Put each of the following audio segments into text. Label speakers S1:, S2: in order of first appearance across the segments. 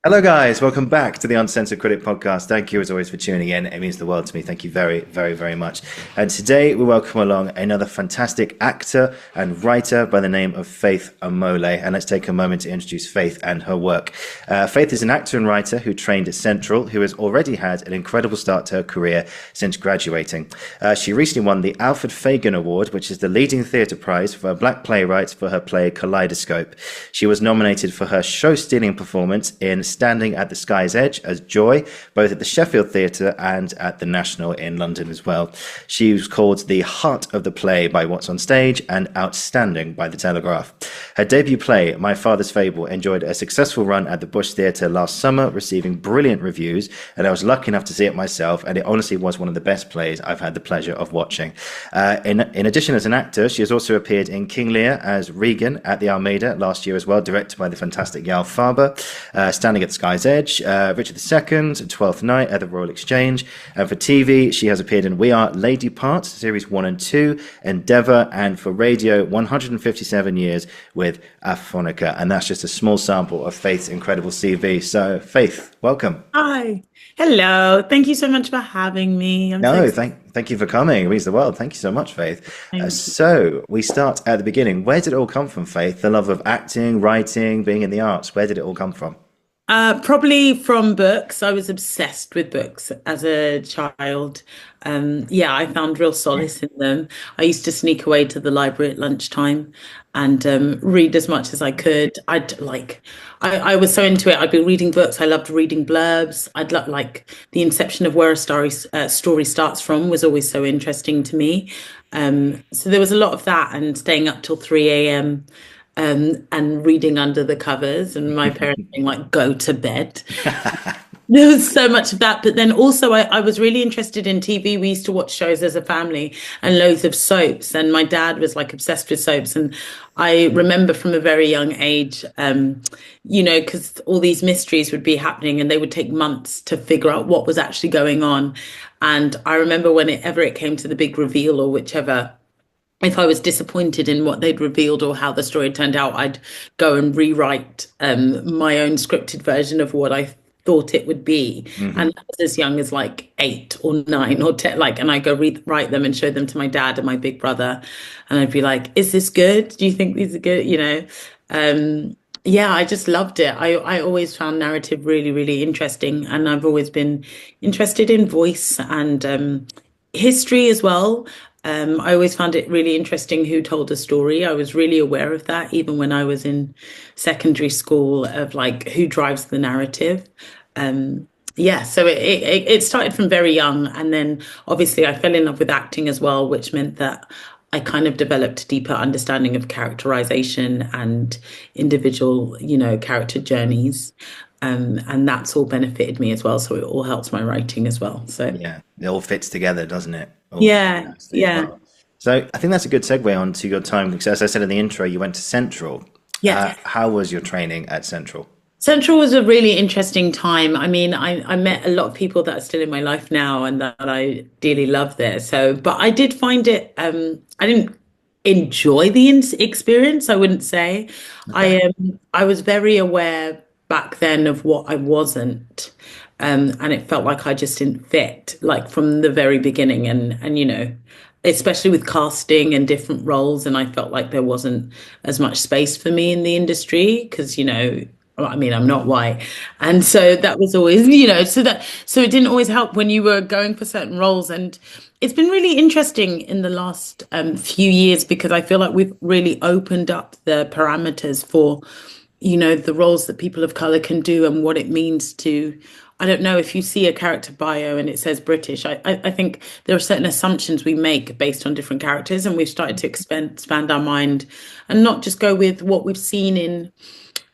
S1: Hello, guys. Welcome back to the Uncensored Critic podcast. Thank you, as always, for tuning in. It means the world to me. Thank you very, very, very much. And today we welcome along another fantastic actor and writer by the name of Faith Omole. And let's take a moment to introduce Faith and her work. Faith is an actor and writer who trained at Central, who has already had an incredible start to her career since graduating. She recently won the Alfred Fagon Award, which is the leading theatre prize for black playwrights for her play Kaleidoscope. She was nominated for her show-stealing performance in Standing at the Sky's Edge as Joy, both at the Sheffield Theatre and at the National in London as well. She was called the heart of the play by WhatsOnStage and outstanding by the Telegraph. Her debut play, My Father's Fable, enjoyed a successful run at the Bush Theatre last summer, receiving brilliant reviews, and I was lucky enough to see it myself, and it honestly was one of the best plays I've had the pleasure of watching. In addition, as an actor, she has also appeared in King Lear as Regan at the Almeida last year as well, directed by the fantastic Yal Faber, Standing at the Sky's Edge, Richard II, Twelfth Night at the Royal Exchange. And for TV, she has appeared in We Are Lady Parts, Series 1 and 2, Endeavour, and for radio, 157 years with Aphonica. And that's just a small sample of Faith's incredible CV. So, Faith, welcome.
S2: Hi. Hello. Thank you so much for having me. I'm so
S1: No,
S2: excited.
S1: thank you for coming. It means the world. Thank you so much, Faith.
S2: Thank you.
S1: So, we start at the beginning. Where did it all come from, Faith? The love of acting, writing, being in the arts. Where did it all come from?
S2: Probably from books. I was obsessed with books as a child. Yeah, I found real solace in them. I used to sneak away to the library at lunchtime and read as much as I could. I was so into it. I'd be reading books. I loved reading blurbs. I'd love like the inception of where a story starts from was always so interesting to me. So there was a lot of that and staying up till 3 a.m. And reading under the covers, and my parents being like, go to bed. There was so much of that. But then also, I was really interested in TV. We used to watch shows as a family and loads of soaps. And my dad was like obsessed with soaps. And I remember from a very young age, because all these mysteries would be happening and they would take months to figure out what was actually going on. And I remember whenever it came to the big reveal or whichever, if I was disappointed in what they'd revealed or how the story turned out, I'd go and rewrite my own scripted version of what I thought it would be.
S1: Hmm.
S2: And that was as young as like 8 or 9 or 10, and I go write them and show them to my dad and my big brother. And I'd be like, is this good? Do you think these are good? Yeah, I just loved it. I always found narrative really, really interesting. And I've always been interested in voice and history as well. I always found it really interesting who told a story. I was really aware of that even when I was in secondary school of like who drives the narrative. Yeah, so it started from very young, and then obviously I fell in love with acting as well, which meant that I kind of developed a deeper understanding of characterization and individual, character journeys. And that's all benefited me as well. So it all helps my writing as well. So
S1: Yeah, it all fits together, doesn't it? All
S2: yeah,
S1: absolutely
S2: yeah,
S1: well. So I think that's a good segue on to your time, because as I said in the intro, you went to Central.
S2: yeah.
S1: How was your training at Central?
S2: Central was a really interesting time. I mean, I met a lot of people that are still in my life now and that I dearly love there. So, but I did find it, I didn't enjoy the experience, I wouldn't say.
S1: Okay.
S2: I was very aware back then of what I wasn't. And it felt like I just didn't fit, like from the very beginning. And especially with casting and different roles. And I felt like there wasn't as much space for me in the industry because, well, I mean, I'm not white. And so that was always, so it didn't always help when you were going for certain roles. And it's been really interesting in the last few years because I feel like we've really opened up the parameters for, the roles that people of color can do and what it means to. I don't know if you see a character bio and it says British. I think there are certain assumptions we make based on different characters, and we've started to expand our mind and not just go with what we've seen in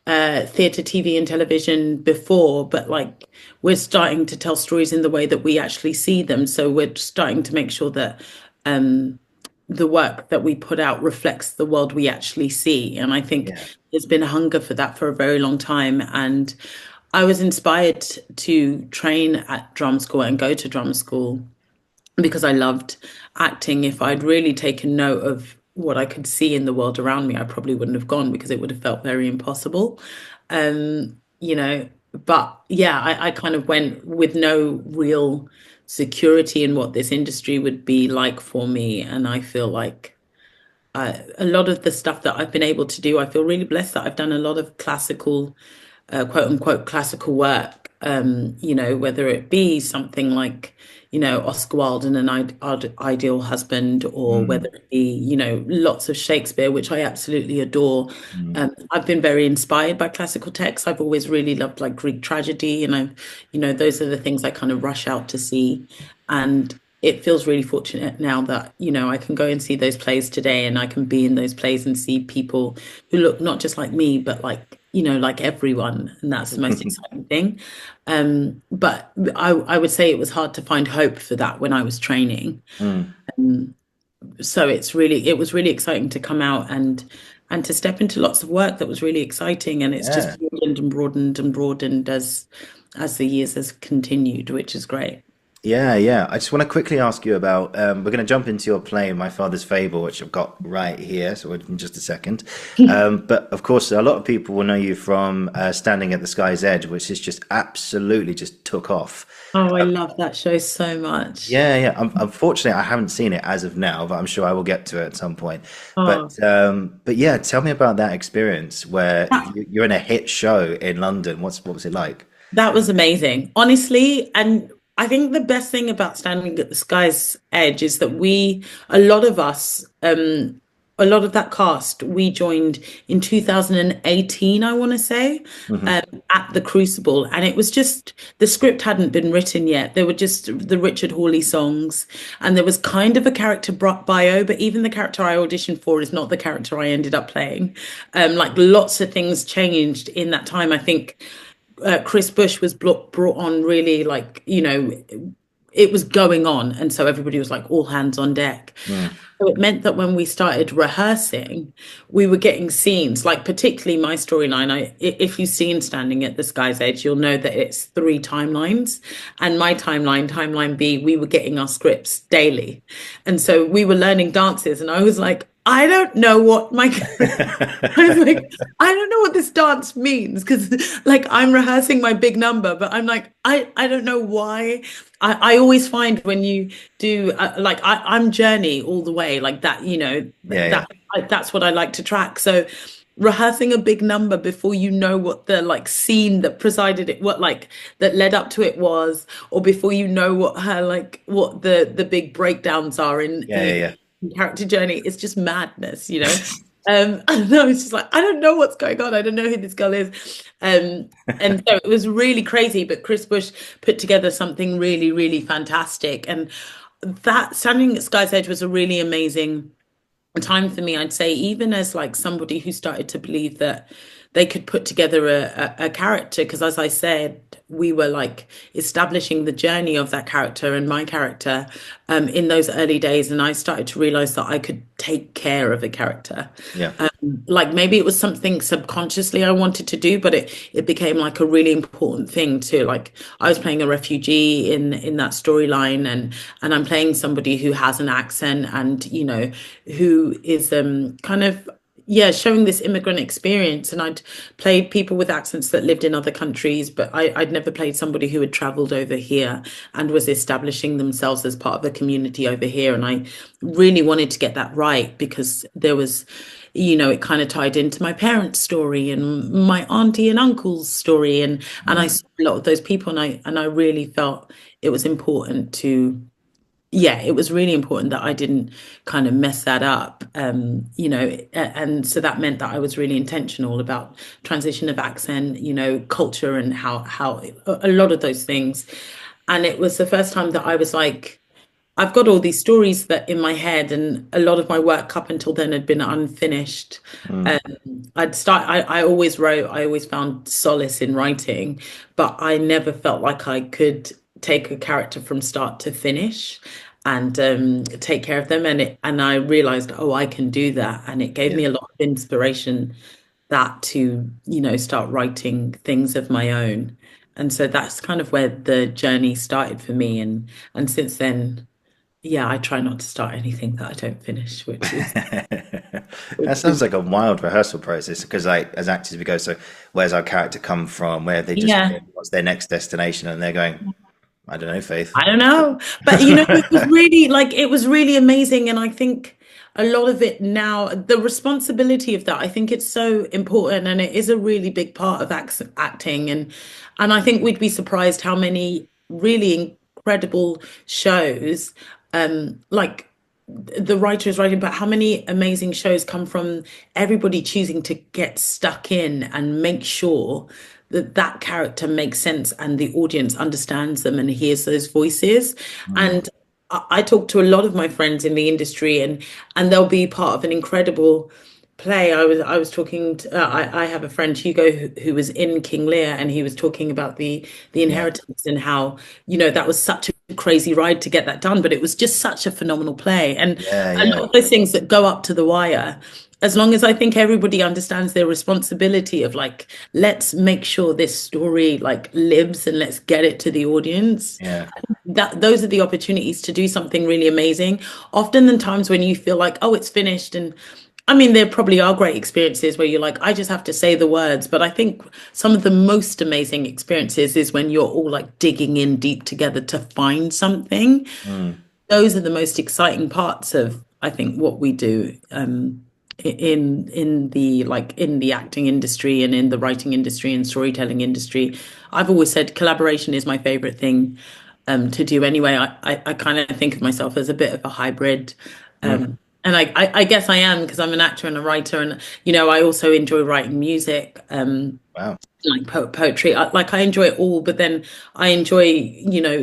S2: theatre, TV, and television before, but like we're starting to tell stories in the way that we actually see them. So we're starting to make sure that the work that we put out reflects the world we actually see. And I think
S1: Yeah.
S2: there's been a hunger for that for a very long time. And I was inspired to train at drum school and go to drum school because I loved acting. If I'd really taken note of what I could see in the world around me, I probably wouldn't have gone because it would have felt very impossible. But yeah, I kind of went with no real security in what this industry would be like for me. And I feel like a lot of the stuff that I've been able to do, I feel really blessed that I've done a lot of classical, quote unquote, classical work. Whether it be something like, Oscar Wilde and an ideal husband, or whether
S1: Mm,
S2: it be, lots of Shakespeare, which I absolutely adore.
S1: mm,
S2: I've been very inspired by classical texts. I've always really loved like Greek tragedy, and those are the things I kind of rush out to see. And it feels really fortunate now that, I can go and see those plays today, and I can be in those plays and see people who look not just like me, but like, like everyone. And that's the most exciting thing. But I would say it was hard to find hope for that when I was training.
S1: mm.
S2: So it was really exciting to come out and to step into lots of work that was really exciting. And it's
S1: Yeah.
S2: just broadened and broadened and broadened as the years has continued, which is great.
S1: Yeah, yeah. I just want to quickly ask you about. We're going to jump into your play, My Father's Fable, which I've got right here. So in just a second. But of course, a lot of people will know you from Standing at the Sky's Edge, which is just absolutely just took off.
S2: Oh, I love that show so much.
S1: Yeah, yeah. Unfortunately, I haven't seen it as of now, but I'm sure I will get to it at some point.
S2: Oh,
S1: But yeah, tell me about that experience where
S2: that,
S1: you're in a hit show in London. What was it like?
S2: that was amazing, honestly. And I think the best thing about Standing at the Sky's Edge is that a lot of us, a lot of that cast, we joined in 2018, I want to say,
S1: Hmm.
S2: at the Crucible. And it was just, the script hadn't been written yet. There were just the Richard Hawley songs, and there was kind of a character bio, but even the character I auditioned for is not the character I ended up playing. Like lots of things changed in that time. I think Chris Bush was brought on really like, it was going on. And so everybody was like all hands on deck.
S1: Mm.
S2: So it meant that when we started rehearsing, we were getting scenes, like particularly my storyline. If you've seen Standing at the Sky's Edge, you'll know that it's three timelines. And my timeline, timeline B, we were getting our scripts daily. And so we were learning dances, and I was like, I don't know what my I was like, I don't know what this dance means, because like I'm rehearsing my big number, but I'm like, I don't know why. I always find when you do like I'm journey all the way like that,
S1: Yeah, yeah.
S2: that's what I like to track. So rehearsing a big number before you know what the like scene that presided it, what like that led up to it was, or before you know what her like what the big breakdowns are
S1: Yeah, yeah,
S2: in character journey, it's just madness. And I was just like, I don't know what's going on. I don't know who this girl is. And so it was really crazy. But Chris Bush put together something really, really fantastic. And that Standing at Sky's Edge was a really amazing time for me, I'd say, even as like somebody who started to believe that they could put together a character, because as I said, we were like establishing the journey of that character and my character in those early days, and I started to realize that I could take care of a character.
S1: yeah.
S2: Like maybe it was something subconsciously I wanted to do, but it became like a really important thing to like I was playing a refugee in that storyline, and I'm playing somebody who has an accent, and who is kind of yeah, showing this immigrant experience. And I'd played people with accents that lived in other countries, but I'd never played somebody who had traveled over here and was establishing themselves as part of a community over here. And I really wanted to get that right, because there was, it kind of tied into my parents' story and my auntie and uncle's story. And I
S1: Mm.
S2: saw a lot of those people, and I really felt it was important to yeah, it was really important that I didn't kind of mess that up. And so that meant that I was really intentional about transition of accent, culture, and how a lot of those things. And it was the first time that I was like, I've got all these stories that in my head, and a lot of my work up until then had been unfinished.
S1: Mm.
S2: I always wrote, I always found solace in writing, but I never felt like I could take a character from start to finish and take care of them. And I realized, oh, I can do that. And it gave
S1: Yeah.
S2: me a lot of inspiration that to, start writing things of my own. And so that's kind of where the journey started for me. And since then, yeah, I try not to start anything that I don't finish, which
S1: That
S2: is
S1: sounds like a wild rehearsal process because, like, as actors, we go, so where's our character come from? Where have they just
S2: yeah.
S1: been? What's their next destination? And they're going, I don't know, Faith.
S2: I don't know. But it was really amazing. And I think a lot of it now, the responsibility of that, I think it's so important and it is a really big part of acting. And I think we'd be surprised how many really incredible shows, like the writer is writing about how many amazing shows come from everybody choosing to get stuck in and make sure that that character makes sense and the audience understands them and hears those voices.
S1: Mm.
S2: And I talk to a lot of my friends in the industry, and they'll be part of an incredible play. I was talking to I have a friend Hugo who was in King Lear, and he was talking about the
S1: Yeah,
S2: inheritance and how that was such a crazy ride to get that done, but it was just such a phenomenal play. And
S1: yeah,
S2: a
S1: yeah,
S2: lot of those things that go up to the wire, as long as I think everybody understands their responsibility of like, let's make sure this story like lives and let's get it to the audience,
S1: yeah.
S2: that those are the opportunities to do something really amazing. Often the times when you feel like, oh, it's finished, and I mean, there probably are great experiences where you're like, I just have to say the words. But I think some of the most amazing experiences is when you're all like digging in deep together to find something.
S1: Mm.
S2: Those are the most exciting parts of, I think, what we do, in the acting industry and in the writing industry and storytelling industry. I've always said collaboration is my favorite thing to do anyway. I kind of think of myself as a bit of a hybrid.
S1: Mm.
S2: And I guess I am because I'm an actor and a writer, and I also enjoy writing music.
S1: Wow.
S2: Like poetry. I enjoy it all, but then I enjoy,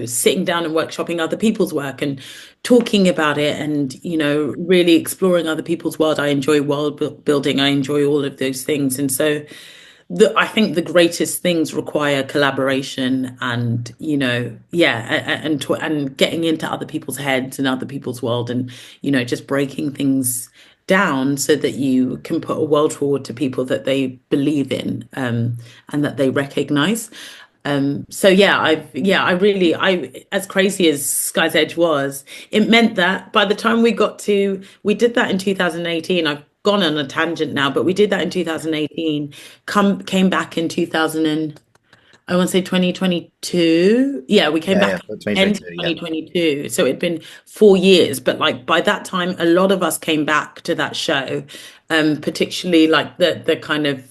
S2: sitting down and workshopping other people's work and talking about it and, really exploring other people's world. I enjoy building. I enjoy all of those things. And so I think the greatest things require collaboration and, yeah, and getting into other people's heads and other people's world and, just breaking things down so that you can put a world forward to people that they believe in, and that they recognize. So yeah, as crazy as Sky's Edge was, it meant that by the time we did that in 2018. I've gone on a tangent now, but we did that in 2018, came back in 2000 and I want to say 2022. Yeah, we came
S1: Yeah, yeah.
S2: back end of
S1: 2022. Yeah.
S2: 2022. So it'd been 4 years, but like by that time, a lot of us came back to that show, particularly like the kind of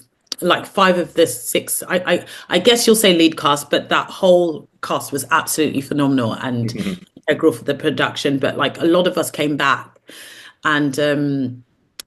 S2: like five of the six. I guess you'll say lead cast, but that whole cast was absolutely phenomenal and integral for the production. But like a lot of us came back, and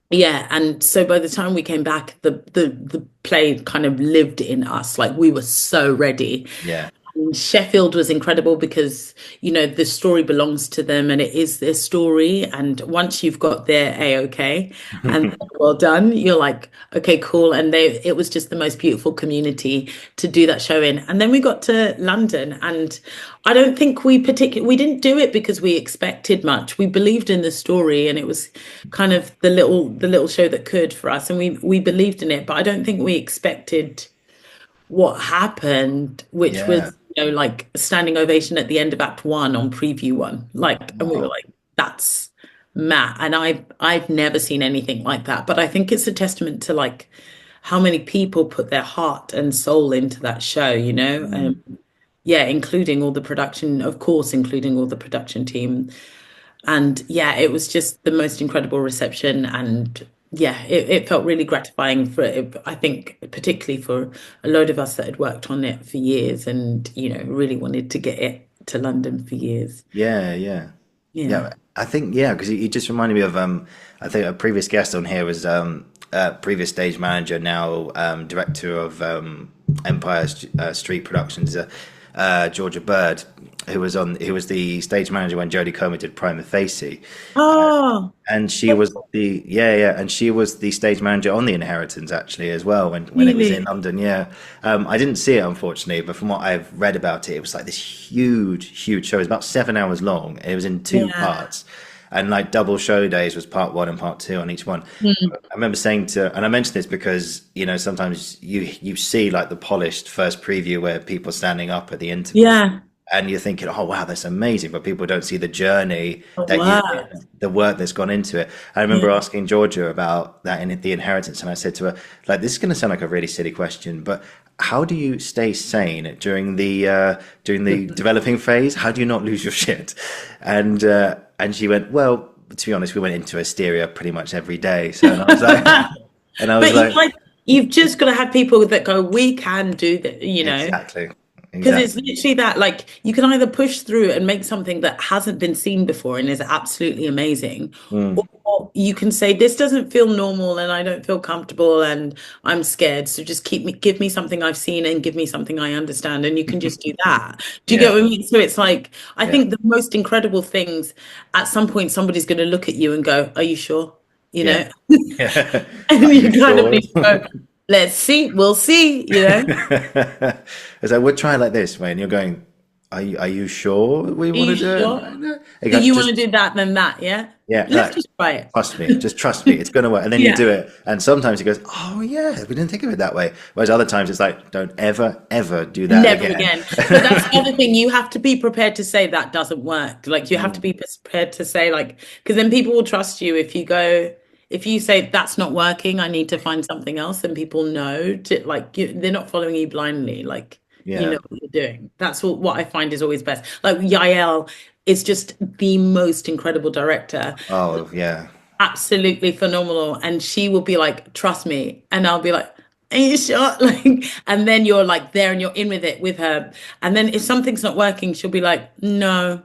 S2: yeah, and so by the time we came back, the play kind of lived in us. Like we were so ready.
S1: Yeah.
S2: Sheffield was incredible because, the story belongs to them and it is their story. And once you've got their A-OK and well done, you're like, okay, cool. And it was just the most beautiful community to do that show in. And then we got to London, and I don't think we didn't do it because we expected much. We believed in the story and it was kind of the little show that could for us. And we believed in it, but I don't think we expected what happened, which
S1: Yeah.
S2: was, like a standing ovation at the end of Act One on Preview One. Like, and we were
S1: Wow.
S2: like, that's Matt. And I've never seen anything like that. But I think it's a testament to like how many people put their heart and soul into that show,
S1: Mm.
S2: yeah, including all the production, of course, including all the production team. And yeah, it was just the most incredible reception. And yeah, it felt really gratifying I think, particularly for a load of us that had worked on it for years and, really wanted to get it to London for years.
S1: Yeah, yeah.
S2: Yeah.
S1: Yeah, I think yeah, because you just reminded me of I think a previous guest on here was previous stage manager, now director of Empire Street Productions, Georgia Bird, who was the stage manager when Jodie Comer did Prima Facie,
S2: Oh,
S1: and she was the yeah, yeah, and she was the stage manager on The Inheritance actually as well when it was in
S2: really?
S1: London. Yeah, I didn't see it unfortunately, but from what I've read about it, it was like this huge show. It was about 7 hours long. It was in two
S2: Yeah.
S1: parts, and like double show days was part one and part two on each one.
S2: Mm.
S1: I remember saying to, and I mentioned this because sometimes you see like the polished first preview where people are standing up at the interval,
S2: Yeah.
S1: and you're thinking, oh wow, that's amazing, but people don't see the journey
S2: The
S1: that you,
S2: work.
S1: the work that's gone into it. I remember
S2: Yeah.
S1: asking Georgia about that in The Inheritance, and I said to her, like, this is going to sound like a really silly question, but how do you stay sane during the developing phase? How do you not lose your shit? And she went, well, to be honest, we went into hysteria pretty much every day. So and I was like, and I was
S2: But
S1: like,
S2: you've just got to have people that go, we can do that,
S1: exactly,
S2: because it's
S1: exactly.
S2: literally that, like, you can either push through and make something that hasn't been seen before and is absolutely amazing,
S1: Mm,
S2: or you can say, this doesn't feel normal and I don't feel comfortable and I'm scared. So just give me something I've seen and give me something I understand. And you can just do that. Do you get
S1: yeah,
S2: what I mean? So it's like, I
S1: yeah,
S2: think the most incredible things, at some point, somebody's going to look at you and go, are you sure? You
S1: yeah,
S2: know?
S1: yeah.
S2: And
S1: Are you
S2: you kind of
S1: sure?
S2: need to go, let's see, we'll see.
S1: It's like, we'll try it like this, mate. And you're going, are you sure we
S2: Are
S1: want to
S2: you
S1: do it?
S2: sure?
S1: No, no. You
S2: So
S1: go,
S2: you want
S1: just
S2: to do that, then that, yeah?
S1: yeah,
S2: Let's
S1: like,
S2: just try it.
S1: trust me, just trust me, it's gonna work. And then you
S2: Yeah.
S1: do it, and sometimes it goes, oh yeah, we didn't think of it that way. Whereas other times it's like, don't ever, ever do that
S2: Never
S1: again.
S2: again. But that's the other thing. You have to be prepared to say that doesn't work. Like you have to
S1: Mm,
S2: be prepared to say like, because then people will trust you if you go, if you say that's not working, I need to find something else, then people know to like they're not following you blindly. Like you
S1: yeah.
S2: know what you're doing. That's what I find is always best. Like Yael is just the most incredible director.
S1: Oh yeah.
S2: Absolutely phenomenal. And she will be like, trust me. And I'll be like, are you sure? Like, and then you're like there and you're in with it with her. And then if something's not working, she'll be like, no,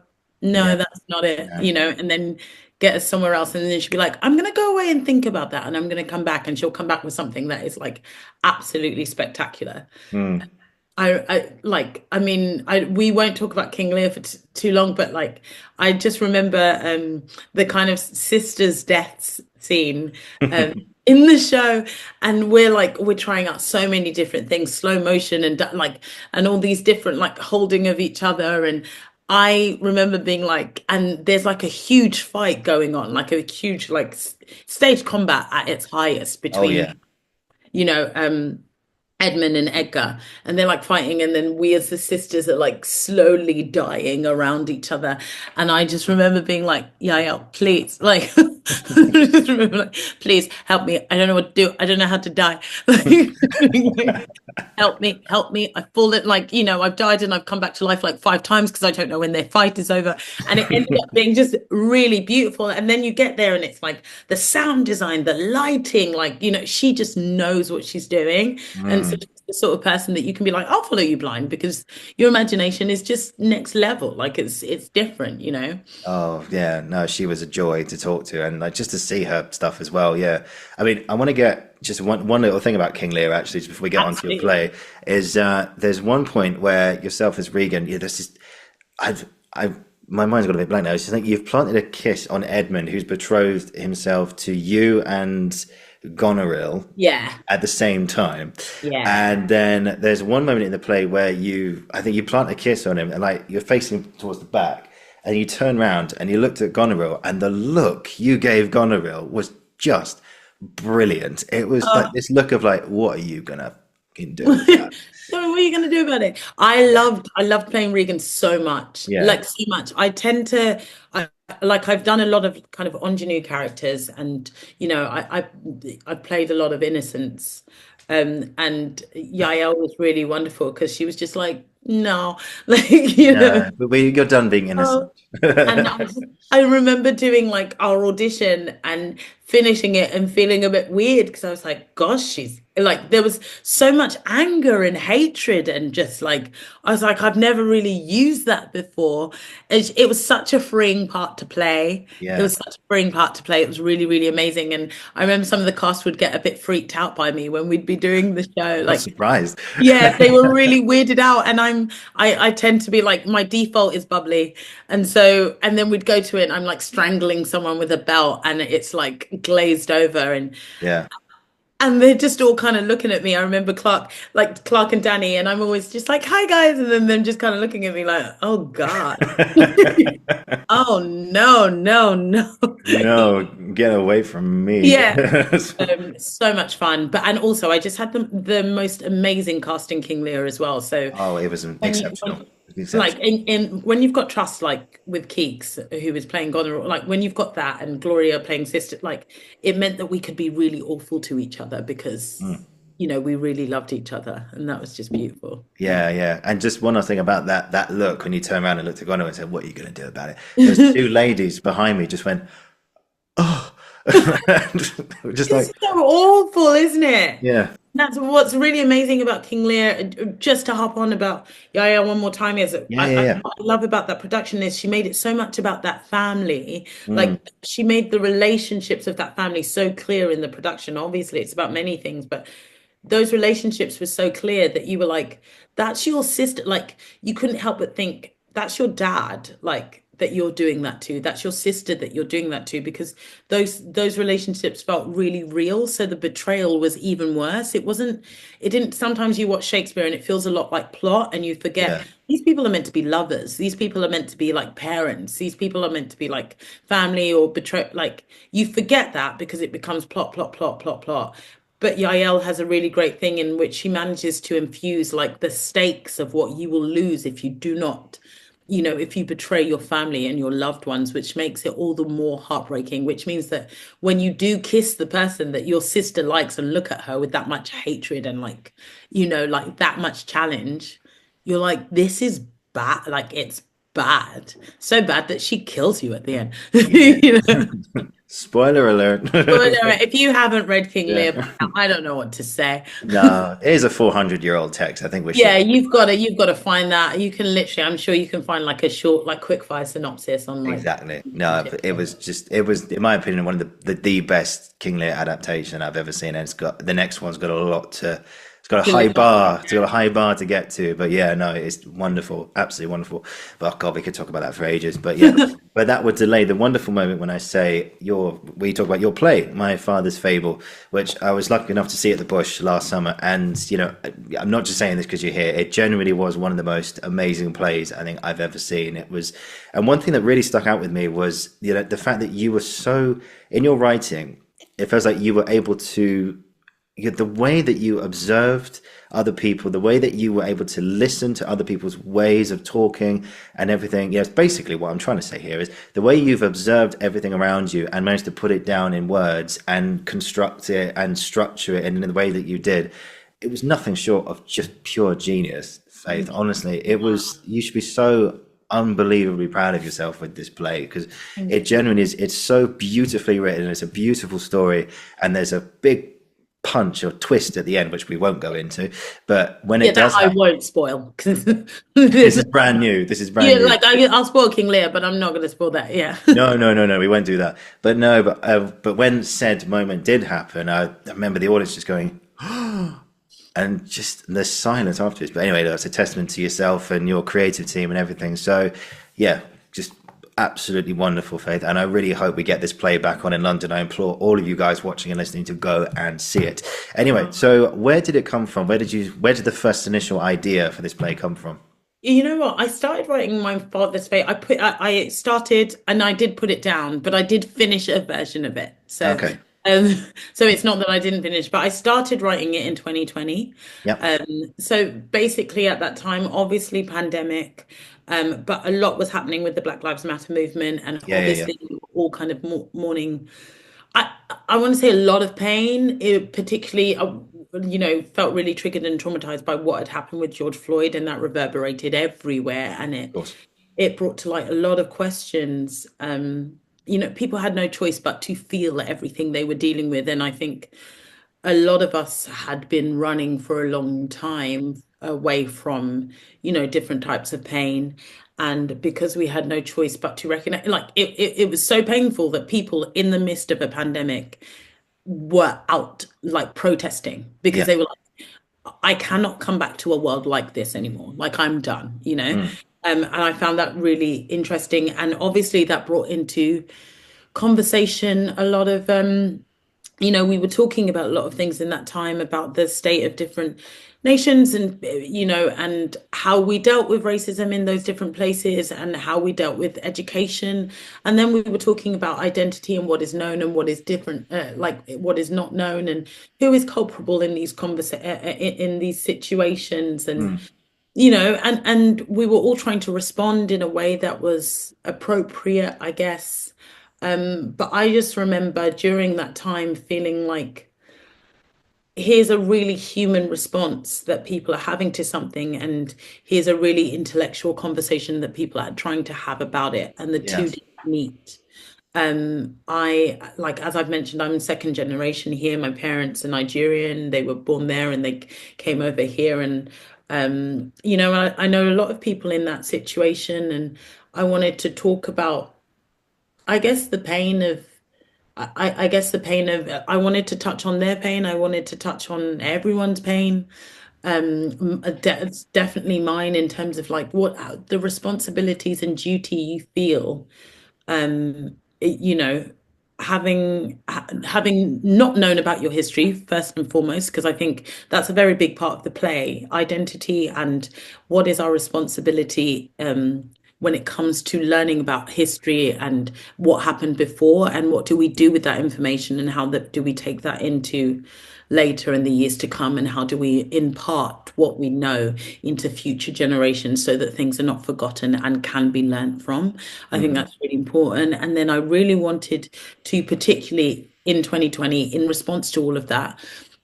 S1: Yeah.
S2: no, that's not it,
S1: Yeah.
S2: and then get us somewhere else. And then she'll be like, I'm gonna go away and think about that. And I'm gonna come back and she'll come back with something that is like absolutely spectacular.
S1: Mm.
S2: I mean, we won't talk about King Lear for t too long, but like, I just remember the kind of sisters' deaths scene um, in the show, and we're trying out so many different things, slow motion and like, and all these different like holding of each other, and I remember being like, and there's like a huge fight going on, like a huge like stage combat at its highest
S1: Oh
S2: between,
S1: yeah.
S2: you know, Edmund and Edgar, and they're like fighting, and then we as the sisters are like slowly dying around each other. And I just remember being like, yeah, yeah, please, like, I just remember like, please help me. I don't know what to do. I don't know how to die. Like, help me. I've fallen, like, I've died and I've come back to life like 5 times because I don't know when their fight is over. And it ended up being just really beautiful. And then you get there and it's like the sound design, the lighting, like, she just knows what she's doing. And so
S1: Mm.
S2: she's the sort of person that you can be like, I'll follow you blind because your imagination is just next level. Like it's different.
S1: Oh yeah, no, she was a joy to talk to, and like just to see her stuff as well. Yeah, I mean, I want to get just one little thing about King Lear actually, just before we get onto your
S2: Absolutely.
S1: play, is there's one point where yourself as Regan, yeah, this is, I've my mind's got a bit blank now. I just think you've planted a kiss on Edmund, who's betrothed himself to you and Goneril
S2: Yeah.
S1: at the same time.
S2: Yeah.
S1: And then there's one moment in the play where I think you plant a kiss on him, and like you're facing towards the back, and you turn around and you looked at Goneril, and the look you gave Goneril was just brilliant. It was like
S2: Oh.
S1: this look of like, what are you gonna fucking do with that?
S2: So what are you going to do about it? I loved playing Regan so much,
S1: Yeah,
S2: like so much. I've done a lot of kind of ingenue characters, and I've played a lot of innocence, and Yael was really wonderful because she was just like, no, like
S1: no, but you're done being innocent.
S2: oh, and I remember doing like our audition and finishing it and feeling a bit weird because I was like, gosh, she's like, there was so much anger and hatred, and just like, I was like, I've never really used that before. It was such a freeing part to play. It
S1: Yeah,
S2: was such a freeing part to play. It was really, really amazing. And I remember some of the cast would get a bit freaked out by me when we'd be doing the show.
S1: I'm
S2: Like,
S1: surprised.
S2: yeah, they were really weirded out, and I tend to be like, my default is bubbly, and then we'd go to it and I'm like strangling someone with a belt and it's like glazed over,
S1: Yeah.
S2: and they're just all kind of looking at me. I remember Clark and Danny, and I'm always just like, hi guys, and then them just kind of looking at me like, oh God. Oh no, no, no.
S1: No, get away from me.
S2: Yeah. So much fun. And also I just had the most amazing cast in King Lear as well. So
S1: Oh, it was
S2: when you
S1: exceptional.
S2: Like
S1: Exactly.
S2: in when you've got trust, like with Keeks, who was playing Goneril, like when you've got that and Gloria playing sister, like it meant that we could be really awful to each other because,
S1: Mm.
S2: we really loved each other, and that was just beautiful. Yeah.
S1: Yeah, yeah. And just one other thing about that look when you turn around and looked at Gono and said, "What are you going to do about it?" There was two ladies behind me just went, "Oh," just
S2: It's
S1: like,
S2: so awful, isn't it?
S1: yeah,
S2: That's what's really amazing about King Lear. Just to hop on about Yaya one more time is that
S1: yeah, yeah, yeah.
S2: what I love about that production is she made it so much about that family.
S1: Mm,
S2: Like she made the relationships of that family so clear in the production. Obviously, it's about many things, but those relationships were so clear that you were like, that's your sister. Like you couldn't help but think, that's your dad, like that you're doing that to. That's your sister that you're doing that to, because those relationships felt really real. So the betrayal was even worse. It didn't, sometimes you watch Shakespeare and it feels a lot like plot and you forget
S1: yeah,
S2: these people are meant to be lovers. These people are meant to be like parents. These people are meant to be like family or betray. Like you forget that because it becomes plot, plot, plot, plot, plot. But Yael has a really great thing in which she manages to infuse like the stakes of what you will lose if you do not, if you betray your family and your loved ones, which makes it all the more heartbreaking, which means that when you do kiss the person that your sister likes and look at her with that much hatred and like, like that much challenge, you're like, this is bad. Like it's bad. So bad that she kills you at the end.
S1: yeah.
S2: You know?
S1: Spoiler alert.
S2: But if you haven't read King Lear,
S1: Yeah.
S2: I don't know what to say.
S1: No, it is a 400-year-old text. I think we should.
S2: Yeah, you've got to find that. You can literally, I'm sure you can find like a short, like quick fire synopsis on like
S1: Exactly. No,
S2: relationship.
S1: but it was, in my opinion, one of the best King Lear adaptation I've ever seen. And the next one's got a lot to, it's got a
S2: To
S1: high
S2: live up.
S1: bar, it's got a high bar to get to. But yeah, no, it's wonderful, absolutely wonderful. But oh God, we could talk about that for ages. But yeah, but that would delay the wonderful moment when I say we talk about your play, My Father's Fable, which I was lucky enough to see at the Bush last summer. And, I'm not just saying this because you're here. It genuinely was one of the most amazing plays I think I've ever seen. It was, and one thing that really stuck out with me was, the fact that you were so, in your writing, it feels like you were able to, the way that you observed other people, the way that you were able to listen to other people's ways of talking and everything. Yes, basically what I'm trying to say here is the way you've observed everything around you and managed to put it down in words and construct it and structure it in the way that you did. It was nothing short of just pure genius, Faith. Honestly, it was, you should be so unbelievably proud of yourself with this play because it
S2: Thank you.
S1: genuinely is, it's so beautifully written, it's a beautiful story, and there's a big punch or twist at the end, which we won't go into. But when
S2: Yeah,
S1: it
S2: that
S1: does
S2: I
S1: happen,
S2: won't spoil because
S1: this is brand new. This is brand
S2: yeah,
S1: new.
S2: like I'll spoil King Lear, but I'm not going to spoil that. Yeah.
S1: No, no, no, no. We won't do that. But no, but when said moment did happen, I remember the audience just going, and just the silence afterwards. But anyway, that's a testament to yourself and your creative team and everything. So, yeah, just absolutely wonderful, Faith. And I really hope we get this play back on in London. I implore all of you guys watching and listening to go and see it. Anyway, so where did it come from? Where did the first initial idea for this play come from?
S2: You know what? I started writing My Father's Fate. I started and I did put it down, but I did finish a version of it.
S1: Okay.
S2: Um, so it's not that I didn't finish, but I started writing it in 2020.
S1: Yep.
S2: So basically at that time, obviously pandemic, but a lot was happening with the Black Lives Matter movement, and
S1: Yeah, yeah, yeah.
S2: obviously all kind of mourning. I I want to say a lot of pain, particularly, felt really triggered and traumatized by what had happened with George Floyd, and that reverberated everywhere, and
S1: Of course.
S2: it brought to light a lot of questions. People had no choice but to feel everything they were dealing with, and I think a lot of us had been running for a long time away from, different types of pain. And because we had no choice but to recognize, like it was so painful that people in the midst of a pandemic were out like protesting because
S1: Yeah.
S2: they were like, I cannot come back to a world like this anymore. Like I'm done.
S1: Mm.
S2: And I found that really interesting. And obviously that brought into conversation a lot of we were talking about a lot of things in that time about the state of different nations and and how we dealt with racism in those different places and how we dealt with education, and then we were talking about identity and what is known and what is different, like what is not known, and who is culpable in these situations, and
S1: Mm.
S2: and we were all trying to respond in a way that was appropriate, I guess. But I just remember during that time feeling like here's a really human response that people are having to something, and here's a really intellectual conversation that people are trying to have about it, and the two
S1: Yes.
S2: didn't meet. I like, as I've mentioned, I'm second generation here. My parents are Nigerian. They were born there and they came over here. And I know a lot of people in that situation, and I wanted to talk about, I guess, the pain of I guess the pain of I wanted to touch on their pain. I wanted to touch on everyone's pain. It's definitely mine in terms of like what the responsibilities and duty you feel you know, having not known about your history first and foremost, because I think that's a very big part of the play, identity and what is our responsibility when it comes to learning about history and what happened before, and what do we do with that information, and how do we take that into later in the years to come, and how do we impart what we know into future generations so that things are not forgotten and can be learnt from. I think
S1: Hmm.
S2: that's really important. And then I really wanted to, particularly in 2020, in response to all of that,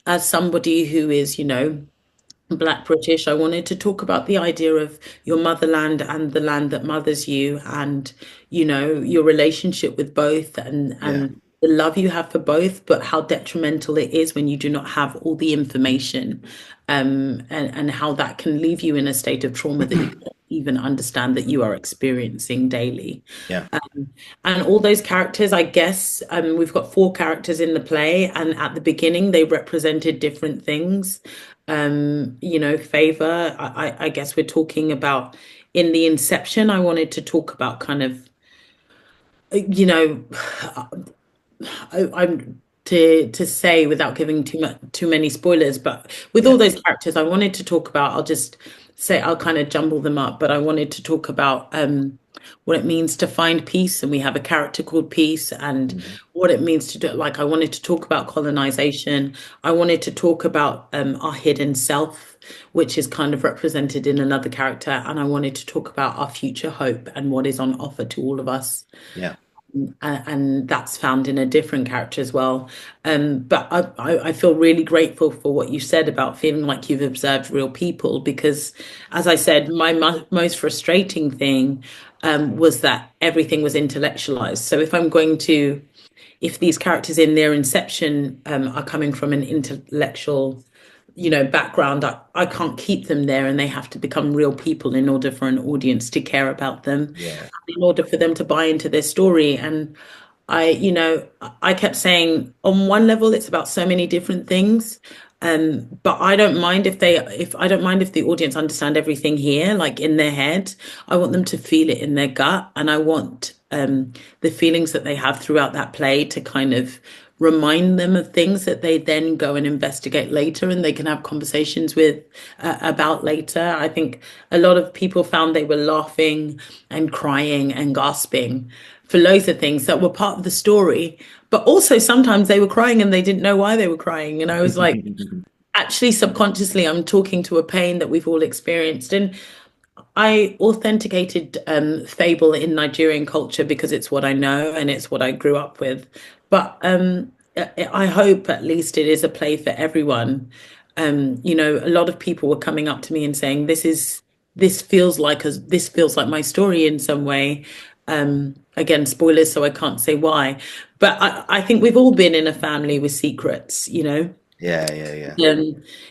S2: as somebody who is, Black British, I wanted to talk about the idea of your motherland and the land that mothers you, and your relationship with both, and
S1: Yeah.
S2: the love you have for both, but how detrimental it is when you do not have all the information, and how that can leave you in a state of trauma that you don't even understand that you are experiencing daily.
S1: Yeah.
S2: And all those characters, I guess, we've got four characters in the play, and at the beginning they represented different things. Favor, I guess we're talking about in the inception, I wanted to talk about kind of, you know, I'm to say without giving too many spoilers, but with all
S1: Yeah.
S2: those characters, I wanted to talk about. I'll just say I'll kind of jumble them up, but I wanted to talk about what it means to find peace, and we have a character called Peace, and
S1: Hmm.
S2: what it means to do. Like I wanted to talk about colonization. I wanted to talk about our hidden self, which is kind of represented in another character, and I wanted to talk about our future hope and what is on offer to all of us,
S1: Yeah.
S2: and that's found in a different character as well. But I feel really grateful for what you said about feeling like you've observed real people, because, as I said, my most frustrating thing was that everything was intellectualized. So if these characters in their inception are coming from an intellectual background, I can't keep them there, and they have to become real people in order for an audience to care about them,
S1: Yeah.
S2: in order for them to buy into their story. And I kept saying on one level it's about so many different things. But I don't mind if the audience understand everything here, like in their head. I want them to feel it in their gut, and I want the feelings that they have throughout that play to kind of remind them of things that they then go and investigate later, and they can have conversations with about later. I think a lot of people found they were laughing and crying and gasping for loads of things that were part of the story, but also sometimes they were crying and they didn't know why they were crying. And I was like, actually, subconsciously, I'm talking to a pain that we've all experienced. And I authenticated Fable in Nigerian culture because it's what I know and it's what I grew up with. But I hope at least it is a play for everyone. A lot of people were coming up to me and saying, this feels like my story in some way. Again, spoilers, so I can't say why. But I think we've all been in a family with secrets.
S1: Yeah. Yeah.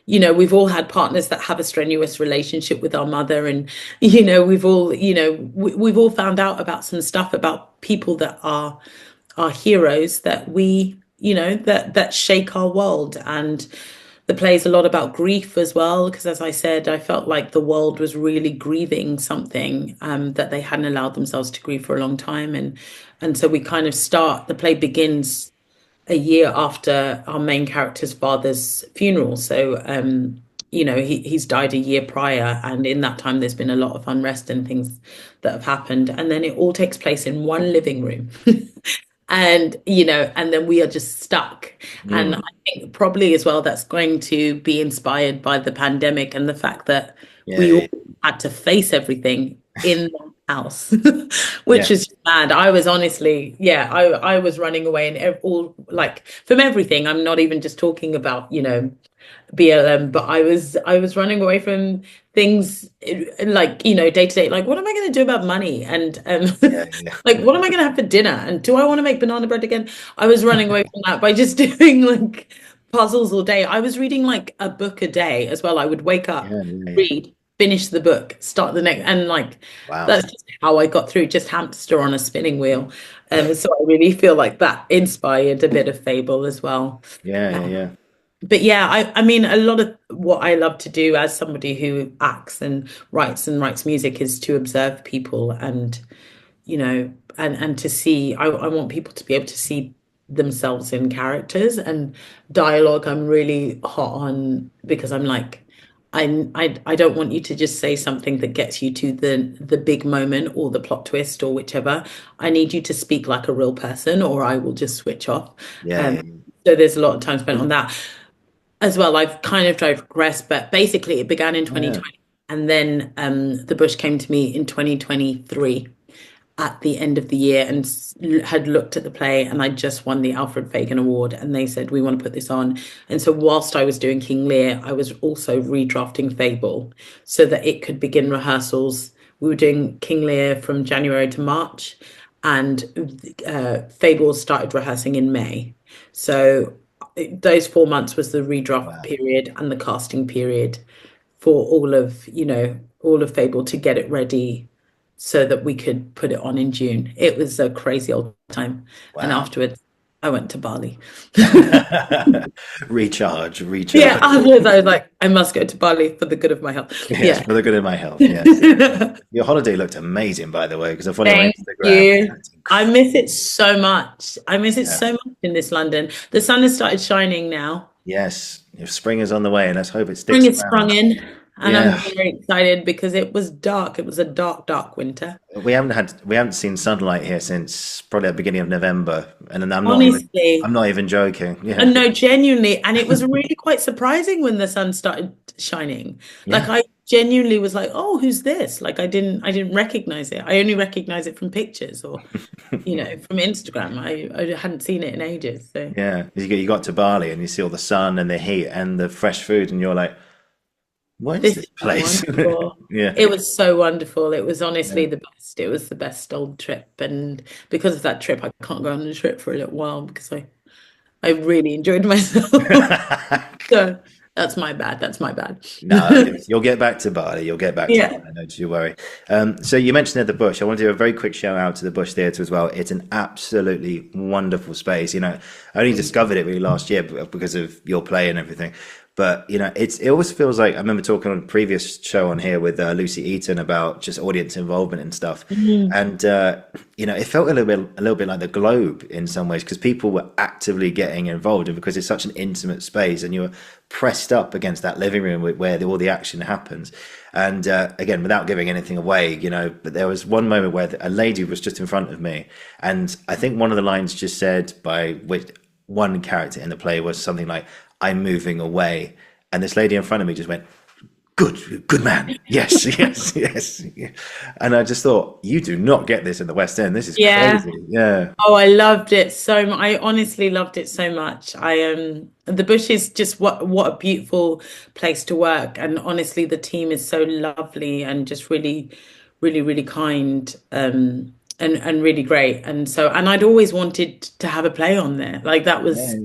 S1: Yeah.
S2: We've all had partners that have a strenuous relationship with our mother, and we've all found out about some stuff about people that are our heroes that that shake our world. And the play is a lot about grief as well, because as I said, I felt like the world was really grieving something that they hadn't allowed themselves to grieve for a long time, and so we kind of the play begins a year after our main character's father's funeral. So, he's died a year prior, and in that time, there's been a lot of unrest and things that have happened. And then it all takes place in one living room. And then we are just stuck. And I
S1: Mm.
S2: think probably as well, that's going to be inspired by the pandemic and the fact that
S1: Yeah.
S2: we all
S1: Yeah.
S2: had to face everything in the house,
S1: Yeah.
S2: which is mad. I was honestly, yeah, I was running away and all like from everything. I'm not even just talking about, BLM, but I was running away from things like, day to day, like what am I going to do about money? And
S1: Yeah. Yeah.
S2: like what am I going to have for dinner? And do I want to make banana bread again? I was running away from that by just doing like puzzles all day. I was reading like a book a day as well. I would wake up,
S1: Yeah. Yeah. Yeah.
S2: read, finish the book, start the next, and like
S1: Wow.
S2: that's just how I got through, just hamster on a spinning wheel. So I really feel like that inspired a bit of Fable as well.
S1: Yeah. Yeah.
S2: Um,
S1: Yeah.
S2: but yeah, I mean, a lot of what I love to do as somebody who acts and writes music is to observe people and, and to see, I want people to be able to see themselves in characters and dialogue. I'm really hot on because I'm like, I don't want you to just say something that gets you to the big moment or the plot twist or whichever. I need you to speak like a real person or I will just switch off.
S1: Yeah.
S2: Um,
S1: Yeah.
S2: so there's a lot of time spent on that as well. I've kind of digressed, but basically it began in
S1: Yeah.
S2: 2020, and then the Bush came to me in 2023 at the end of the year and had looked at the play, and I just won the Alfred Fagon Award, and they said we want to put this on. And so whilst I was doing King Lear, I was also redrafting Fable so that it could begin rehearsals. We were doing King Lear from January to March, and Fable started rehearsing in May. So those 4 months was the redraft
S1: Wow.
S2: period and the casting period for all of Fable to get it ready so that we could put it on in June. It was a crazy old time. And
S1: Wow.
S2: afterwards, I went to Bali.
S1: Recharge,
S2: Yeah,
S1: recharge.
S2: afterwards, I was like, I must go to Bali for the good of my health.
S1: Yes,
S2: Yeah.
S1: for the good of my health. Yes. Your holiday looked amazing, by the way, because I follow you on
S2: Thank
S1: Instagram.
S2: you.
S1: That's
S2: I miss it so much. I miss it
S1: yeah.
S2: so much in this London. The sun has started shining now.
S1: Yes. If spring is on the way, and let's hope it
S2: Spring
S1: sticks
S2: is sprung
S1: around.
S2: in, and I'm
S1: Yeah.
S2: very excited because it was dark. It was a dark, dark winter.
S1: We haven't seen sunlight here since probably the beginning of November, and then I'm
S2: Honestly,
S1: not even joking. Yeah.
S2: and no, genuinely, and it was really quite surprising when the sun started shining. Like
S1: Yeah.
S2: I genuinely was like, "Oh, who's this?" Like I didn't recognize it. I only recognize it from pictures or, from Instagram. I hadn't seen it in ages. So
S1: Yeah. You got to Bali and you see all the sun and the heat and the fresh food, and you're like, what is
S2: this
S1: this
S2: is so
S1: place?
S2: wonderful.
S1: Yeah.
S2: It was so wonderful. It was honestly
S1: Yeah.
S2: the best. It was the best old trip, and because of that trip, I can't go on a trip for a little while because I really enjoyed myself. So that's my bad. That's my bad.
S1: No, you'll get back to Bali. You'll get back to
S2: Yeah.
S1: Bali. Don't you worry. So you mentioned at the Bush. I want to do a very quick shout out to the Bush Theatre as well. It's an absolutely wonderful space. I only discovered it really last year because of your play and everything. But it always feels like I remember talking on a previous show on here with Lucy Eaton about just audience involvement and stuff,
S2: Mhm.
S1: and it felt a little bit like the Globe in some ways because people were actively getting involved, and because it's such an intimate space, and you're pressed up against that living room where all the action happens. And again, without giving anything away, but there was one moment where a lady was just in front of me, and I think one of the lines just said by which one character in the play was something like, I'm moving away. And this lady in front of me just went, good man. Yes, yes, yes. Yeah. And I just thought, you do not get this in the West End. This is
S2: Yeah.
S1: crazy. Yeah.
S2: Oh, I loved it so much. I honestly loved it so much. The Bush is just what a beautiful place to work. And honestly, the team is so lovely and just really, really, really kind. And really great. And I'd always wanted to have a play on there. Like that
S1: Yeah.
S2: was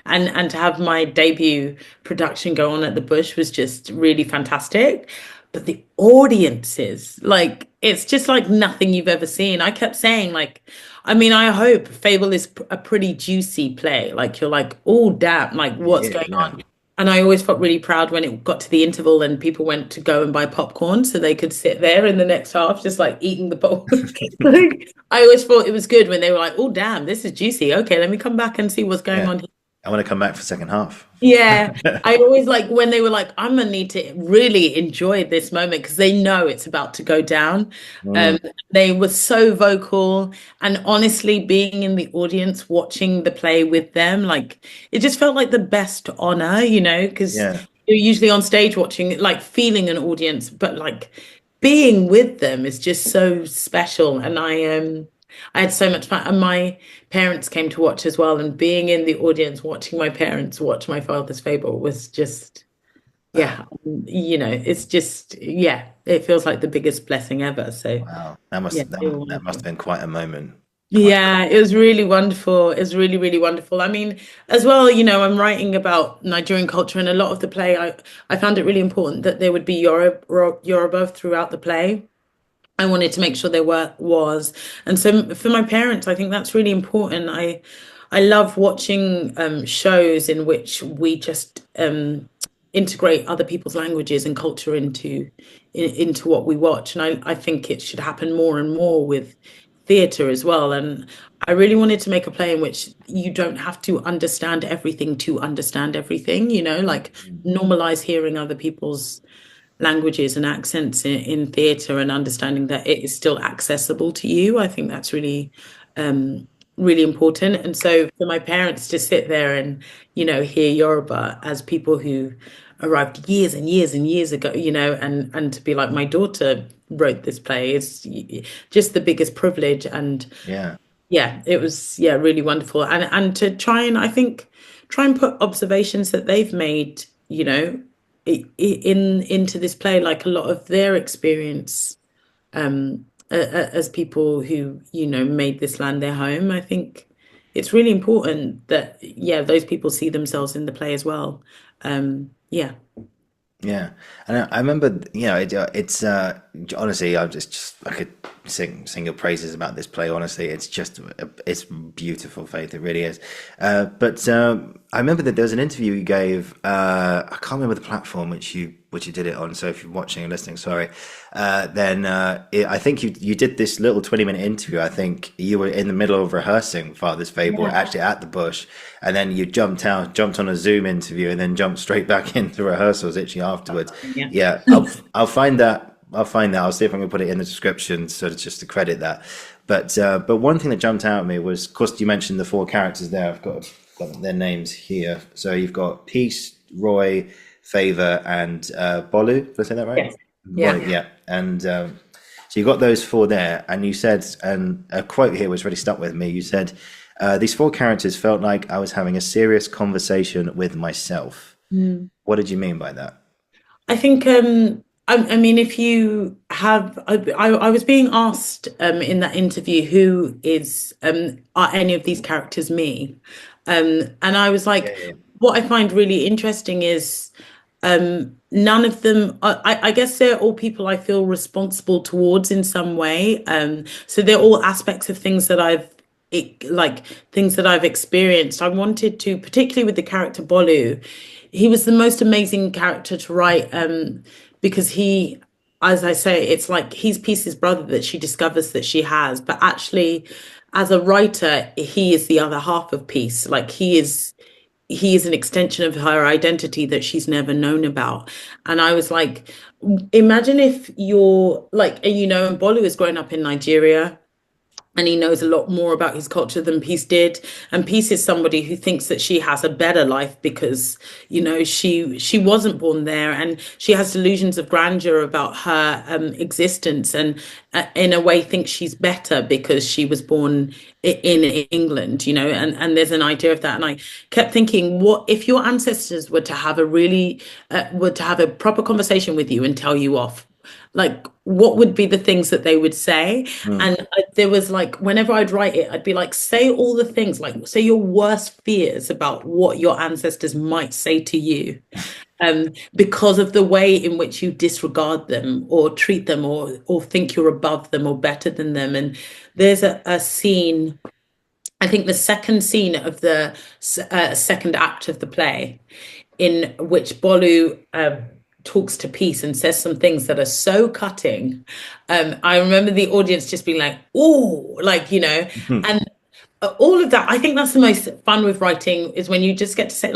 S2: and to have my debut production go on at the Bush was just really fantastic. But the audiences, like, it's just like nothing you've ever seen. I kept saying, like, I mean, I hope Fable is a pretty juicy play. Like, you're like, oh, damn, like, what's
S1: Yeah.
S2: going
S1: Yeah.
S2: on? And I always felt really proud when it got to the interval and people went to go and buy popcorn so they could sit there in the next half, just like eating the popcorn. Like, I always thought it was good when they were like, oh, damn, this is juicy. Okay, let me come back and see what's going
S1: Yeah.
S2: on.
S1: I want to come back for second half.
S2: Yeah, I always like when they were like, I'm gonna need to really enjoy this moment because they know it's about to go down.
S1: Mm,
S2: They were so vocal, and honestly, being in the audience watching the play with them, like it just felt like the best honor, because
S1: yeah.
S2: you're usually on stage watching, like feeling an audience, but like being with them is just so special. And I had so much fun. And my parents came to watch as well. And being in the audience, watching my parents watch my father's Fable was just,
S1: Wow.
S2: yeah, it's just, yeah, it feels like the biggest blessing ever. So
S1: Wow.
S2: yeah, they were
S1: That must have
S2: wonderful.
S1: been quite a moment. Quite.
S2: Yeah, it was really wonderful. It was really, really wonderful. I mean, as well, I'm writing about Nigerian culture, and a lot of the play, I found it really important that there would be Yoruba throughout the play. I wanted to make sure there was. And so for my parents, I think that's really important. I love watching shows in which we just integrate other people's languages and culture into what we watch. And I think it should happen more and more with theatre as well. And I really wanted to make a play in which you don't have to understand everything, like normalize hearing other people's languages and accents in theatre and understanding that it is still accessible to you. I think that's really important. And so for my parents to sit there and, hear Yoruba as people who arrived years and years and years ago, and to be like, my daughter wrote this play is just the biggest privilege. And
S1: Yeah.
S2: yeah, it was, yeah, really wonderful. And to try and put observations that they've made, into this play, like a lot of their experience as people who, made this land their home. I think it's really important that, yeah, those people see themselves in the play as well. Yeah.
S1: Yeah, and I remember, it's honestly, I could sing your praises about this play. Honestly, it's beautiful, Faith. It really is. But I remember that there was an interview you gave. I can't remember the platform which you did it on. So if you're watching and listening, sorry. I think you did this little 20-minute interview. I think you were in the middle of rehearsing Father's Fable,
S2: Yeah.
S1: actually at the Bush, and then you jumped on a Zoom interview, and then jumped straight back into rehearsals literally afterwards.
S2: Yeah.
S1: Yeah, I'll find that. I'll find that. I'll see if I can put it in the description, sort of just to credit that. But one thing that jumped out at me was, of course, you mentioned the four characters there. Got their names here. So you've got Peace, Roy, Favor, and Bolu. Did I say that right?
S2: Yes.
S1: Bolu,
S2: Yeah.
S1: yeah. And so you got those four there, and you said, and a quote here was really stuck with me. You said, "These four characters felt like I was having a serious conversation with myself." What did you mean by that?
S2: I think I mean if you have I was being asked in that interview who is are any of these characters me? And I was
S1: Yeah,
S2: like,
S1: yeah,
S2: what I find really interesting is none of them I guess they're all people I feel responsible towards in some way. So they're all aspects of things that like things that I've experienced. I wanted to, particularly with the character Bolu, he was the most amazing character to write, because he, as I say, it's like he's Peace's brother that she discovers that she has, but actually, as a writer, he is the other half of Peace. Like he is an extension of her identity that she's never known about. And I was like, imagine if you're like, and Bolu has grown up in Nigeria and he knows a lot more about his culture than Peace did. And Peace is somebody who thinks that she has a better life because, she wasn't born there, and she has delusions of grandeur about her existence, and in a way thinks she's better because she was born in England, and there's an idea of that. And I kept thinking, what if your ancestors were to have a proper conversation with you and tell you off? Like, what would be the things that they would say?
S1: mm,
S2: And there was like, whenever I'd write it, I'd be like, say all the things, like, say your worst fears about what your ancestors might say to you, because of the way in which you disregard them or treat them, or think you're above them or better than them. And there's a scene, I think the second scene of the second act of the play, in which Bolu talks to Peace and says some things that are so cutting. I remember the audience just being like, "Oh," like, and all of that. I think that's the most fun with writing, is when you just get to say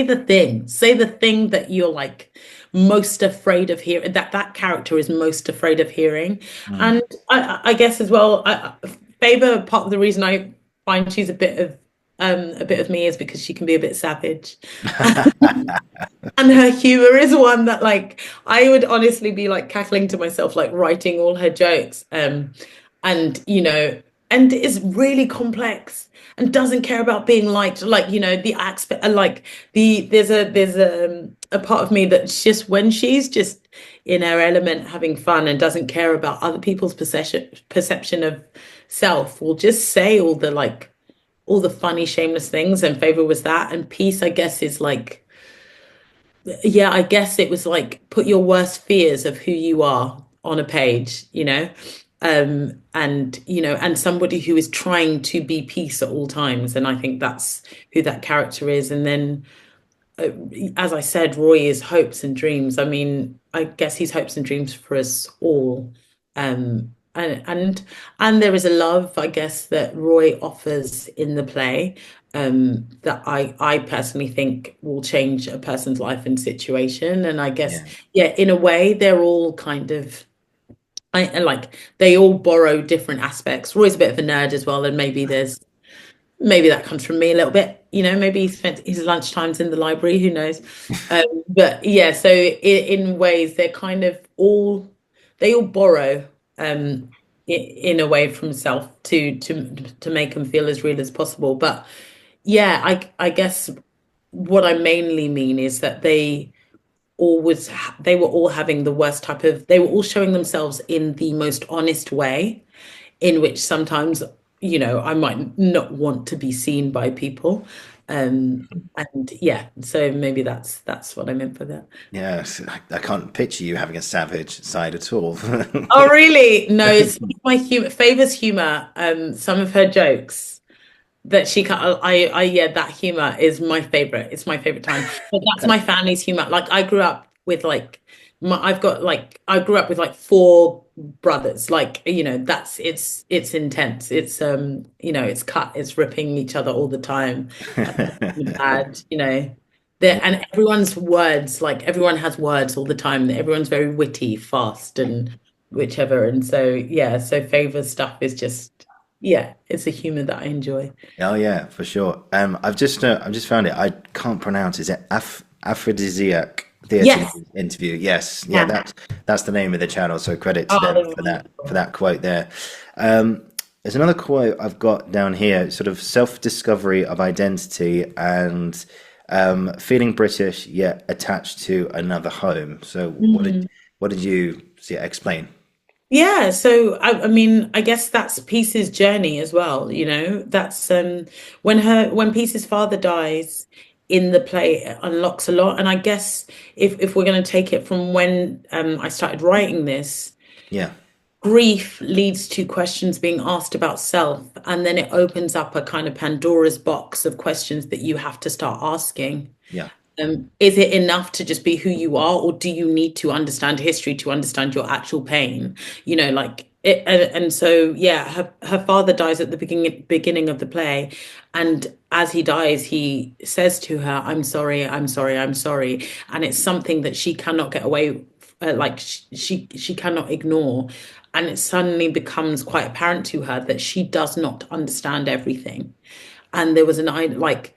S2: the thing that you're like most afraid of hearing, that character is most afraid of hearing.
S1: mm,
S2: And I guess as well, Faber, part of the reason I find she's a bit of a bit of me is because she can be a bit savage. And her humor is one that like I would honestly be like cackling to myself, like writing all her jokes. And and is really complex and doesn't care about being liked. Like, the aspect like there's a part of me that's just when she's just in her element having fun and doesn't care about other people's perception of self, will just say all the funny, shameless things. And Favor was that. And Peace, I guess, is like, yeah, I guess it was like put your worst fears of who you are on a page, and somebody who is trying to be peace at all times. And I think that's who that character is. And then, as I said, Roy is hopes and dreams. I mean, I guess he's hopes and dreams for us all. And there is a love, I guess, that Roy offers in the play, that I personally think will change a person's life and situation. And I guess,
S1: Yeah.
S2: yeah, in a way, they're all kind of, and like they all borrow different aspects. Roy's a bit of a nerd as well, and maybe that comes from me a little bit. Maybe he spent his lunchtimes in the library. Who knows? But yeah, so in ways they're kind of they all borrow, in a way, from self to make them feel as real as possible. But yeah, I guess what I mainly mean is that they were all having the worst type of, they were all showing themselves in the most honest way, in which sometimes, I might not want to be seen by people. And yeah, so maybe that's what I meant for that.
S1: Yes, I can't picture you having a savage side at all.
S2: Oh, really? No, it's my humor, Favor's humor. Some of her jokes that she can, yeah, that humor is my favorite. It's my favorite time. But that's my family's humor. Like I grew up with like I grew up with like four brothers. Like, it's intense. It's cut, it's ripping each other all the time. Bad, and everyone's words, like everyone has words all the time. Everyone's very witty, fast, and whichever. And so yeah, so Favor stuff is just, yeah, it's a humor that I enjoy.
S1: Oh yeah, for sure. I've just found it. I can't pronounce. Is it Aphrodisiac Theatre
S2: Yes.
S1: Interview? Yes, yeah,
S2: Yeah.
S1: that's the name of the channel. So credit to
S2: Oh,
S1: them
S2: they're
S1: for
S2: wonderful.
S1: that quote there. There's another quote I've got down here, sort of self-discovery of identity and feeling British yet attached to another home. So what did you see, explain?
S2: Yeah, so I mean, I guess that's Peace's journey as well, That's when Peace's father dies in the play, it unlocks a lot. And I guess if we're going to take it from when I started writing this,
S1: Yeah,
S2: grief leads to questions being asked about self, and then it opens up a kind of Pandora's box of questions that you have to start asking.
S1: yeah,
S2: Is it enough to just be who you are, or do you need to understand history to understand your actual pain? Like it, and so yeah, her father dies at the beginning of the play, and as he dies, he says to her, "I'm sorry, I'm sorry, I'm sorry," and it's something that she cannot get away, like she cannot ignore, and it suddenly becomes quite apparent to her that she does not understand everything. And there was like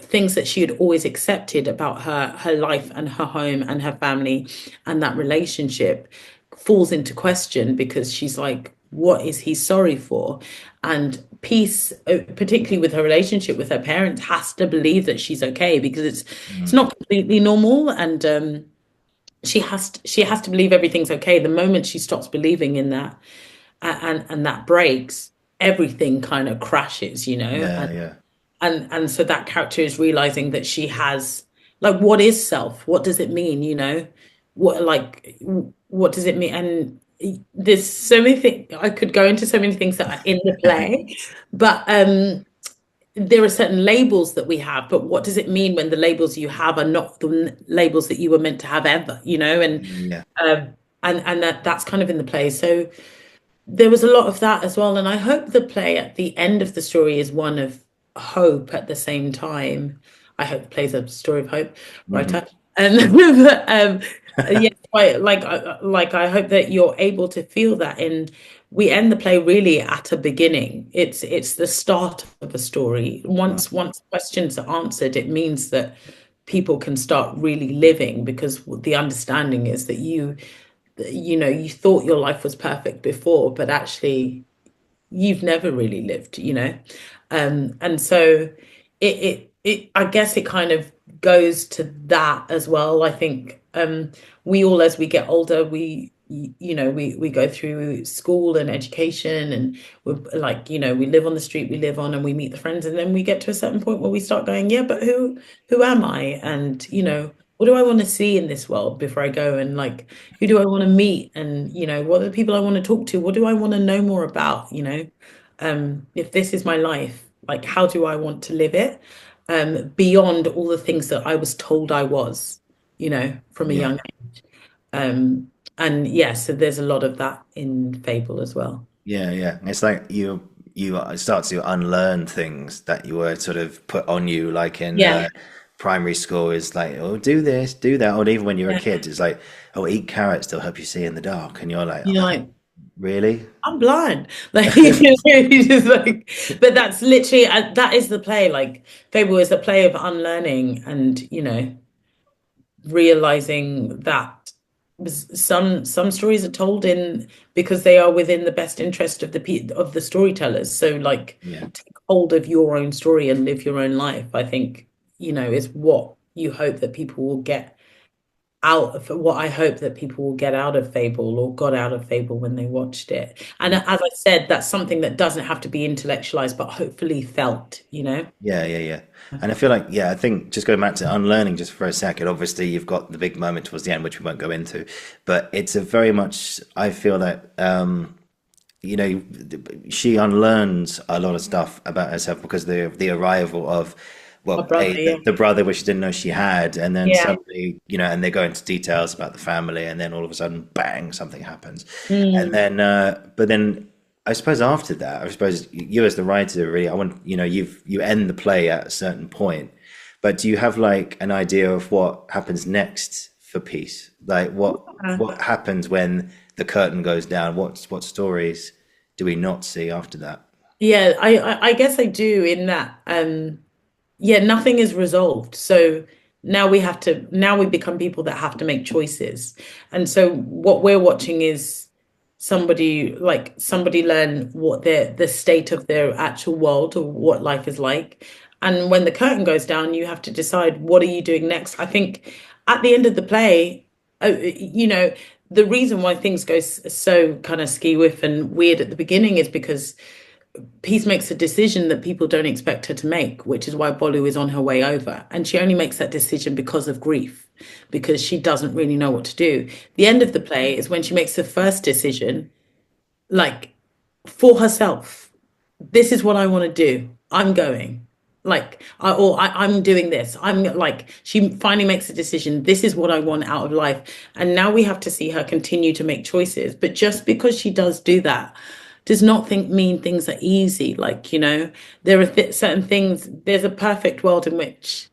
S2: things that she had always accepted about her life and her home and her family, and that relationship falls into question because she's like, what is he sorry for? And Peace, particularly with her relationship with her parents, has to believe that she's okay, because it's
S1: mm,
S2: not completely normal. And she has to believe everything's okay. The moment she stops believing in that, and that breaks, everything kind of crashes.
S1: yeah, yeah.
S2: And so that character is realizing that she has, like, what is self? What does it mean? What does it mean? And there's so many things, I could go into so many things that are in the play, but there are certain labels that we have, but what does it mean when the labels you have are not the labels that you were meant to have ever?
S1: Yeah.
S2: Um, and that's kind of in the play. So there was a lot of that as well. And I hope the play at the end of the story is one of hope at the same time. I hope the play's a story of hope,
S1: Hmm.
S2: writer. And but, Yeah, quite like I hope that you're able to feel that. And we end the play really at a beginning. It's the start of a story. Once questions are answered, it means that people can start really living, because the understanding is that you thought your life was perfect before, but actually you've never really lived. And so I guess it kind of goes to that as well. I think we all, as we get older, we go through school and education, and we're like, we live on the street we live on, and we meet the friends, and then we get to a certain point where we start going, yeah, but who am I? And what do I want to see in this world before I go? And like, who do I want to meet? And what are the people I want to talk to? What do I want to know more about? If this is my life, like, how do I want to live it? Beyond all the things that I was told I was, from a
S1: Yeah.
S2: young age. And yeah, so there's a lot of that in Fable as well.
S1: Yeah, yeah. It's like you start to unlearn things that you were sort of put on you, like in
S2: Yeah.
S1: primary school. Is like, oh, do this, do that, or even when you're a
S2: Yeah.
S1: kid, it's like, oh, eat carrots, they'll help you see in the dark, and you're like,
S2: You're like,
S1: really?
S2: I'm blind. Like, you just like, but that's literally, that is the play. Like, Fable is the play of unlearning, and, realizing that some stories are told in because they are within the best interest of the storytellers. So like,
S1: Yeah,
S2: take hold of your own story and live your own life, I think, is what you hope that people will get out of what I hope that people will get out of Fable, or got out of Fable when they watched it. And
S1: yeah.
S2: as I said, that's something that doesn't have to be intellectualized, but hopefully felt.
S1: Yeah, yeah, yeah. And I feel like, yeah, I think just going back to unlearning just for a second, obviously you've got the big moment towards the end, which we won't go into, but it's a very much, I feel that, you know, she unlearns a lot of stuff about herself because the arrival of,
S2: My
S1: well,
S2: brother,
S1: A,
S2: yeah.
S1: the brother, which she didn't know she had, and then
S2: Yeah.
S1: suddenly, and they go into details about the family, and then all of a sudden, bang, something happens. And
S2: Mm.
S1: then, but then I suppose after that, I suppose you as the writer really, I want, you end the play at a certain point, but do you have like an idea of what happens next for Peace? Like what happens when the curtain goes down? What stories do we not see after that?
S2: Yeah, I guess I do, in that yeah, nothing is resolved. So now we become people that have to make choices. And so what we're watching is somebody learn what the state of their actual world, or what life is like. And when the curtain goes down, you have to decide, what are you doing next? I think at the end of the play, the reason why things go so kind of ski whiff and weird at the beginning is because Peace makes a decision that people don't expect her to make, which is why Bolu is on her way over. And she only makes that decision because of grief, because she doesn't really know what to do. The end of the play is when she makes the first decision, like, for herself. This is what I want to do. I'm going. Like, I'm doing this. I'm like, she finally makes a decision. This is what I want out of life. And now we have to see her continue to make choices. But just because she does do that does not mean things are easy. Like, there are certain things. There's a perfect world in which,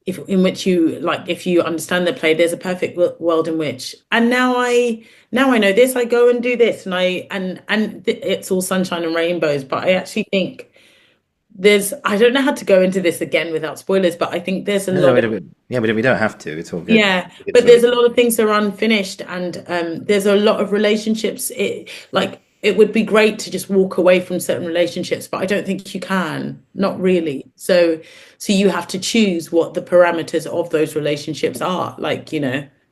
S2: if you understand the play, there's a perfect world in which, and now I know this, I go and do this, and it's all sunshine and rainbows. But I actually think I don't know how to go into this again without spoilers, but I think there's a
S1: No, no,
S2: lot of,
S1: yeah, but we don't have to. It's all good.
S2: yeah,
S1: We can
S2: but
S1: sort
S2: there's
S1: of,
S2: a lot of things that are unfinished, and there's a lot of relationships. It would be great to just walk away from certain relationships, but I don't think you can, not really. So you have to choose what the parameters of those relationships are,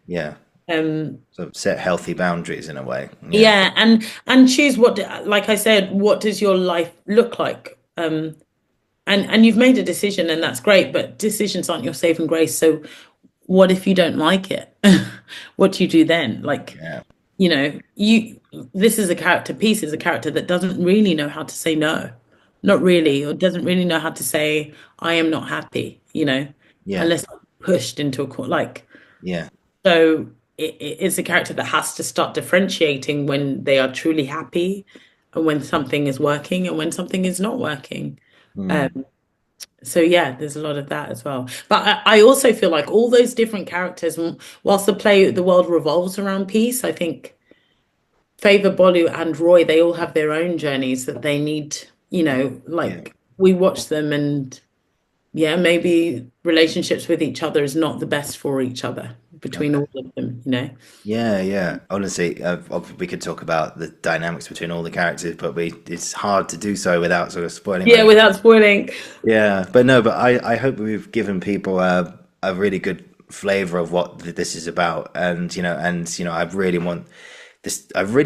S1: yeah,
S2: um,
S1: sort of set healthy boundaries in a way. Yeah,
S2: yeah, and choose like I said, what does your life look like? And you've made a decision, and that's great, but decisions aren't your saving grace. So what if you don't like it? What do you do then? Like,
S1: yeah,
S2: you this is a character piece is a character that doesn't really know how to say no, not really, or doesn't really know how to say I am not happy,
S1: yeah,
S2: unless pushed into a corner. Like,
S1: yeah.
S2: so it's a character that has to start differentiating when they are truly happy, and when something is working and when something is not working.
S1: Mm.
S2: Um, So yeah, there's a lot of that as well. But I also feel like all those different characters, whilst the world revolves around peace, I think Favor, Bolu, and Roy, they all have their own journeys that they need,
S1: Yeah.
S2: like we watch them and yeah, maybe relationships with each other is not the best for each other between
S1: Okay.
S2: all of them.
S1: Yeah, yeah. Honestly, we could talk about the dynamics between all the characters, but it's hard to do so without sort of spoiling
S2: Yeah,
S1: like.
S2: without spoiling.
S1: Yeah, but no, but I hope we've given people a really good flavor of what this is about, and I really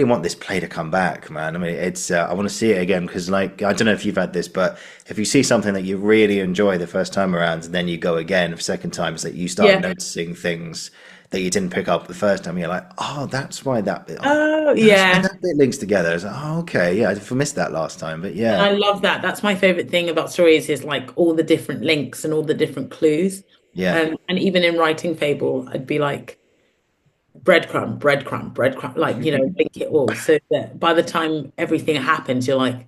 S1: want this play to come back, man. I mean, it's I want to see it again because, like, I don't know if you've had this, but if you see something that you really enjoy the first time around, and then you go again the second time, it's that you start
S2: Yeah.
S1: noticing things that you didn't pick up the first time. You're like, oh, that's why that bit. Oh,
S2: Oh,
S1: that's why
S2: yeah.
S1: that bit links together. It's like, oh, okay, yeah, I missed that last time, but
S2: And
S1: yeah,
S2: I love that. That's my favorite thing about stories is like all the different links and all the different clues.
S1: yeah,
S2: And even in writing Fable, I'd be like breadcrumb, breadcrumb, breadcrumb, like, link it all. So that by the time everything happens, you're like,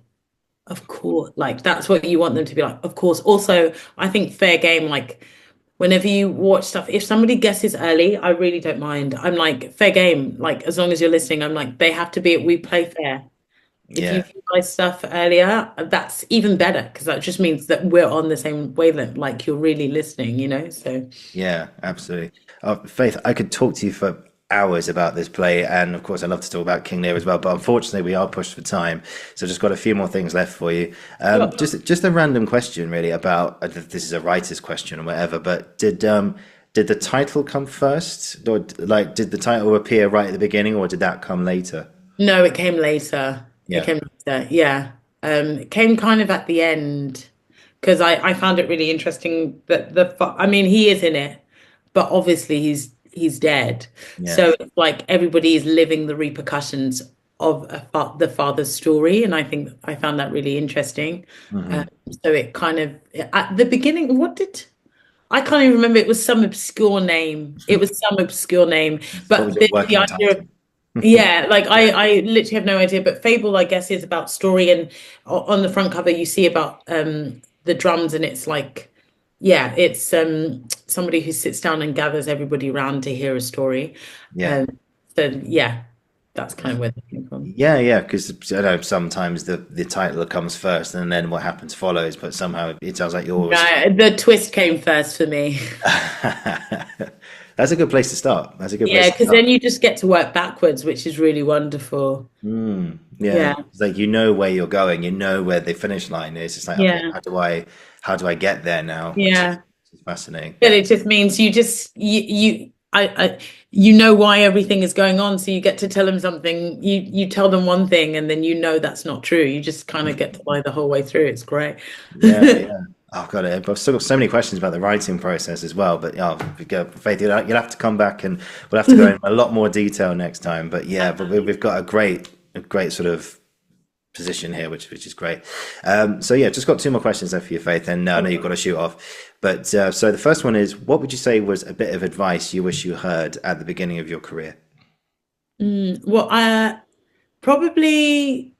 S2: of course, like that's what you want them to be like, of course. Also, I think fair game, like whenever you watch stuff, if somebody guesses early, I really don't mind. I'm like, fair game, like as long as you're listening, I'm like, they have to be, we play fair. If you
S1: yeah.
S2: realize stuff earlier, that's even better because that just means that we're on the same wavelength, like you're really listening. So
S1: Yeah, absolutely. Faith, I could talk to you for hours about this play, and of course, I'd love to talk about King Lear as well. But unfortunately, we are pushed for time, so just got a few more things left for you. Just a random question, really, about this is a writer's question or whatever. But did the title come first, or like did the title appear right at the beginning, or did that come later?
S2: no, it came later. It
S1: Yeah,
S2: came later, yeah. It came kind of at the end because I found it really interesting that I mean, he is in it, but obviously he's dead.
S1: yeah,
S2: So it's like everybody is living the repercussions of the father's story, and I think I found that really interesting.
S1: hmm
S2: Um, so it kind of at the beginning, I can't even remember. It was some obscure name. It was some obscure name,
S1: What was
S2: but
S1: your
S2: the
S1: working
S2: idea
S1: title?
S2: of yeah, like I literally have no idea. But Fable, I guess, is about story, and on the front cover you see about the drums, and it's like, yeah, it's somebody who sits down and gathers everybody around to hear a story.
S1: Yeah.
S2: Um, so yeah, that's kind of where they came from.
S1: Yeah, yeah, because I know sometimes the title comes first and then what happens follows, but somehow it sounds like yours.
S2: The twist came first for me.
S1: That's a good place to start. That's a good place
S2: Yeah,
S1: to
S2: because
S1: start.
S2: then you just get to work backwards, which is really wonderful.
S1: Yeah,
S2: Yeah,
S1: it's like you know where you're going, you know where the finish line is. It's like, okay,
S2: yeah,
S1: how do I get there now?
S2: yeah.
S1: Which is fascinating.
S2: But it just means you just you know why everything is going on, so you get to tell them something. You tell them one thing, and then you know that's not true. You just kind of get to lie the whole way through. It's great.
S1: Yeah, yeah. Oh, God, I've still got so many questions about the writing process as well. But yeah, Faith, you'll have to come back and we'll have to go in a lot more detail next time. But yeah, but we've got a great sort of position here, which is great. So yeah, just got two more questions there for you, Faith, and I know you've got to shoot off. But so the first one is, what would you say was a bit of advice you wish you heard at the beginning of your career?
S2: Well, probably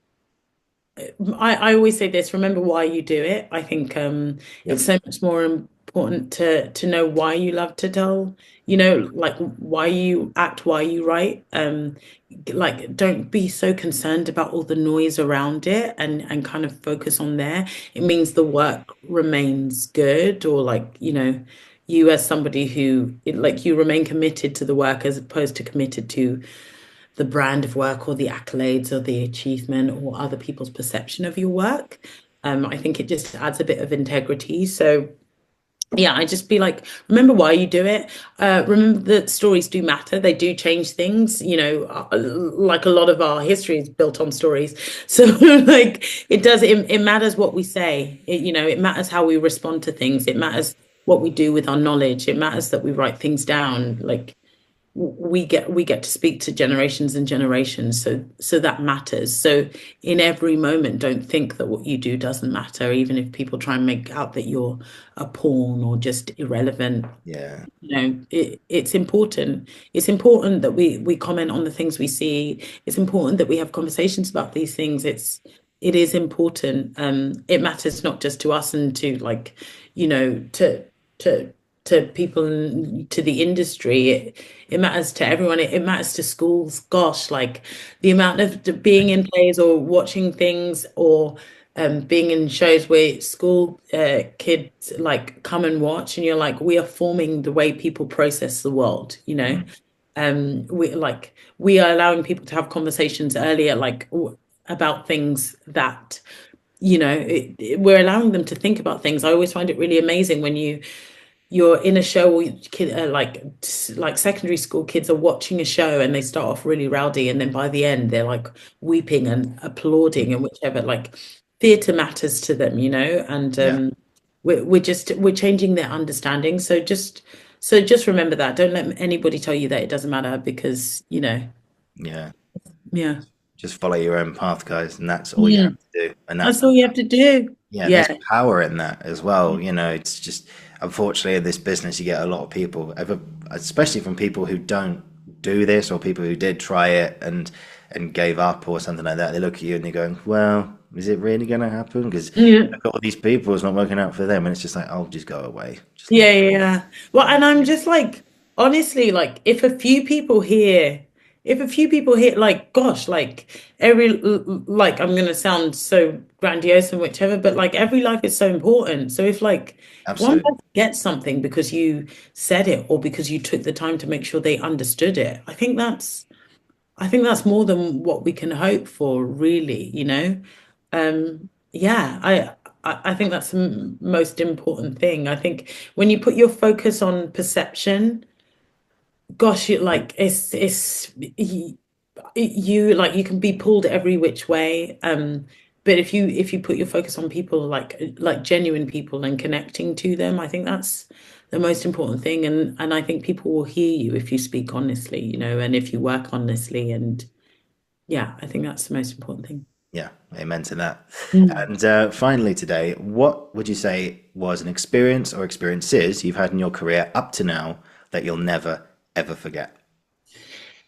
S2: I always say this, remember why you do it. I think it's
S1: Yep.
S2: so much more important to know why you love to tell, like why you act, why you write. Like don't be so concerned about all the noise around it and kind of focus on there. It means the work remains good or like, you as somebody like you remain committed to the work as opposed to committed to the brand of work or the accolades or the achievement or other people's perception of your work. I think it just adds a bit of integrity. So yeah, I just be like, remember why you do it. Remember that stories do matter. They do change things. Like a lot of our history is built on stories. So like it does, it matters what we say. It matters how we respond to things. It matters what we do with our knowledge. It matters that we write things down. Like we get to speak to generations and generations, so that matters. So in every moment don't think that what you do doesn't matter, even if people try and make out that you're a pawn or just irrelevant.
S1: Yeah.
S2: It's important that we comment on the things we see. It's important that we have conversations about these things. it is important. It matters not just to us and to like, you know, to to people and to the industry. It matters to everyone. It matters to schools. Gosh, like the amount of being in plays or watching things or being in shows where school kids like come and watch, and you're like, we are forming the way people process the world, you know.
S1: Mm.
S2: We are allowing people to have conversations earlier, like about things that, you know, we're allowing them to think about things. I always find it really amazing when you're in a show or kid like secondary school kids are watching a show and they start off really rowdy, and then by the end they're like weeping and applauding and whichever. Like theatre matters to them, you know, and
S1: Yeah.
S2: we're changing their understanding. So just remember that. Don't let anybody tell you that it doesn't matter, because you know,
S1: Yeah.
S2: yeah.
S1: Just follow your own path, guys, and that's all you have
S2: Mm.
S1: to do. And
S2: That's all you have to do.
S1: yeah, and there's
S2: Yeah.
S1: power in that as well. You know, it's just unfortunately in this business you get a lot of people, especially from people who don't do this or people who did try it and gave up or something like that. They look at you and they're going, "Well, is it really going to happen? Because
S2: Yeah.
S1: look at all these people, it's not working out for them." And it's just like, "Oh, just go away." Just leave.
S2: Yeah, yeah, yeah. Well, and I'm just like, honestly, like, if a few people here, like, gosh, like, like, I'm gonna sound so grandiose and whichever, but like, every life is so important. So if like one
S1: Absolutely.
S2: person gets something because you said it or because you took the time to make sure they understood it, I think that's more than what we can hope for, really, you know? Yeah, I think that's the most important thing. I think when you put your focus on perception, gosh, like it's you can be pulled every which way. But if you put your focus on people, like genuine people and connecting to them, I think that's the most important thing. And I think people will hear you if you speak honestly, you know, and if you work honestly. And yeah, I think that's the most important thing.
S1: Yeah, amen to that.
S2: Mm.
S1: And finally, today, what would you say was an experience or experiences you've had in your career up to now that you'll never, ever forget?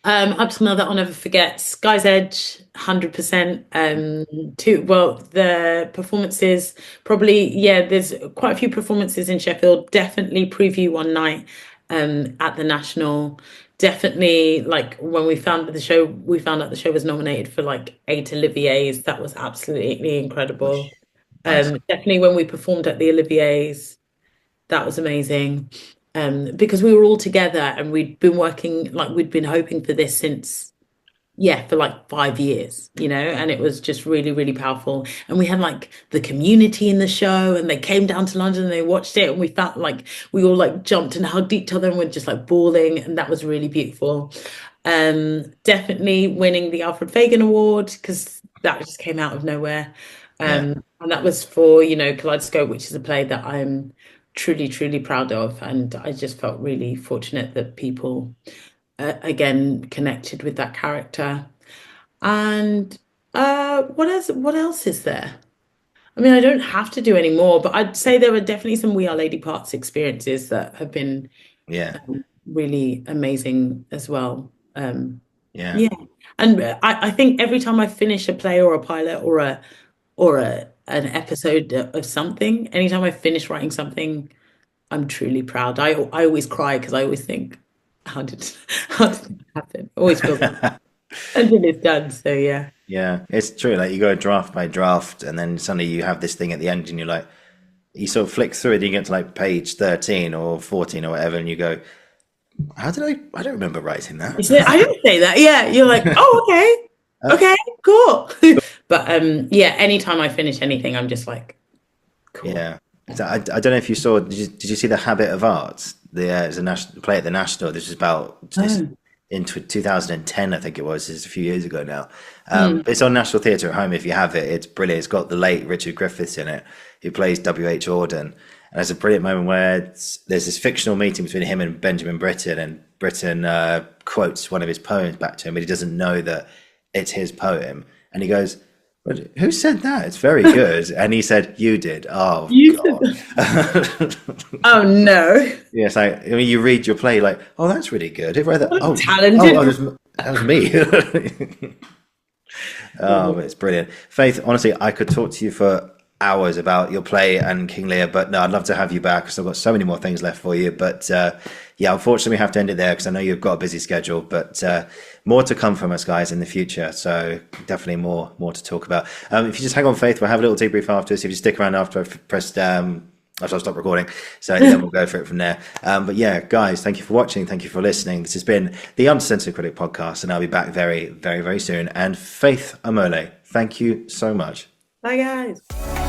S2: Up to now that I'll never forget, Sky's Edge, 100%. Well, the performances, probably, yeah, there's quite a few performances in Sheffield. Definitely preview one night at the National. Definitely, like when we found out the show was nominated for like 8 Olivier's. That was absolutely incredible.
S1: Nice.
S2: Definitely when we performed at the Olivier's. That was amazing. Because we were all together and we'd been working, like we'd been hoping for this since, yeah, for like 5 years, you know, and it was just really, really powerful. And we had like the community in the show, and they came down to London and they watched it, and we felt like we all like jumped and hugged each other and were just like bawling, and that was really beautiful. Definitely winning the Alfred Fagon Award, because that just came out of nowhere.
S1: Yeah.
S2: And that was for, you know, Kaleidoscope, which is a play that I'm truly, truly proud of. And I just felt really fortunate that people, again, connected with that character. And what else? What else is there? I mean, I don't have to do any more, but I'd say there are definitely some We Are Lady Parts experiences that have been
S1: Yeah.
S2: really amazing as well.
S1: Yeah.
S2: Yeah, and I think every time I finish a play or a pilot or an episode of something, anytime I finish writing something, I'm truly proud. I always cry because I always think, how did how did it happen? Always feels like until it's done. So yeah.
S1: Yeah, it's true. Like you go draft by draft, and then suddenly you have this thing at the end, and you're like, you sort of flick through it, and you get to like page 13 or 14 or whatever, and you go, "How did I don't remember writing that."
S2: I didn't say that. Yeah, you're like, oh,
S1: Uh,
S2: okay, cool. But yeah, anytime I finish anything, I'm just like, cool.
S1: yeah. So I don't know if you saw. Did you see The Habit of Art? It's a national play at the National. This was about this
S2: Oh.
S1: in 2010, I think it was. It's a few years ago now.
S2: Mm.
S1: But it's on National Theatre at home if you have it. It's brilliant. It's got the late Richard Griffiths in it, who plays W.H. Auden. And there's a brilliant moment where there's this fictional meeting between him and Benjamin Britten, and Britten quotes one of his poems back to him, but he doesn't know that it's his poem. And he goes, "But who said that? It's very good." And he said, "You did." Oh,
S2: You said
S1: God.
S2: Oh no.
S1: Yes, I mean, you read your play like, "Oh, that's really good." Who wrote that? Oh,
S2: Talented.
S1: that was me. Oh, it's brilliant. Faith, honestly, I could talk to you for hours about your play and King Lear, but no, I'd love to have you back because I've got so many more things left for you. But yeah, unfortunately, we have to end it there because I know you've got a busy schedule, but more to come from us, guys, in the future. So definitely more to talk about. If you just hang on, Faith, we'll have a little debrief after. So if you stick around after I've pressed after I stop recording. So then we'll go for it from there. But yeah, guys, thank you for watching. Thank you for listening. This has been the Uncensored Critic podcast, and I'll be back very, very, very soon. And Faith Omole, thank you so much.
S2: Bye, guys.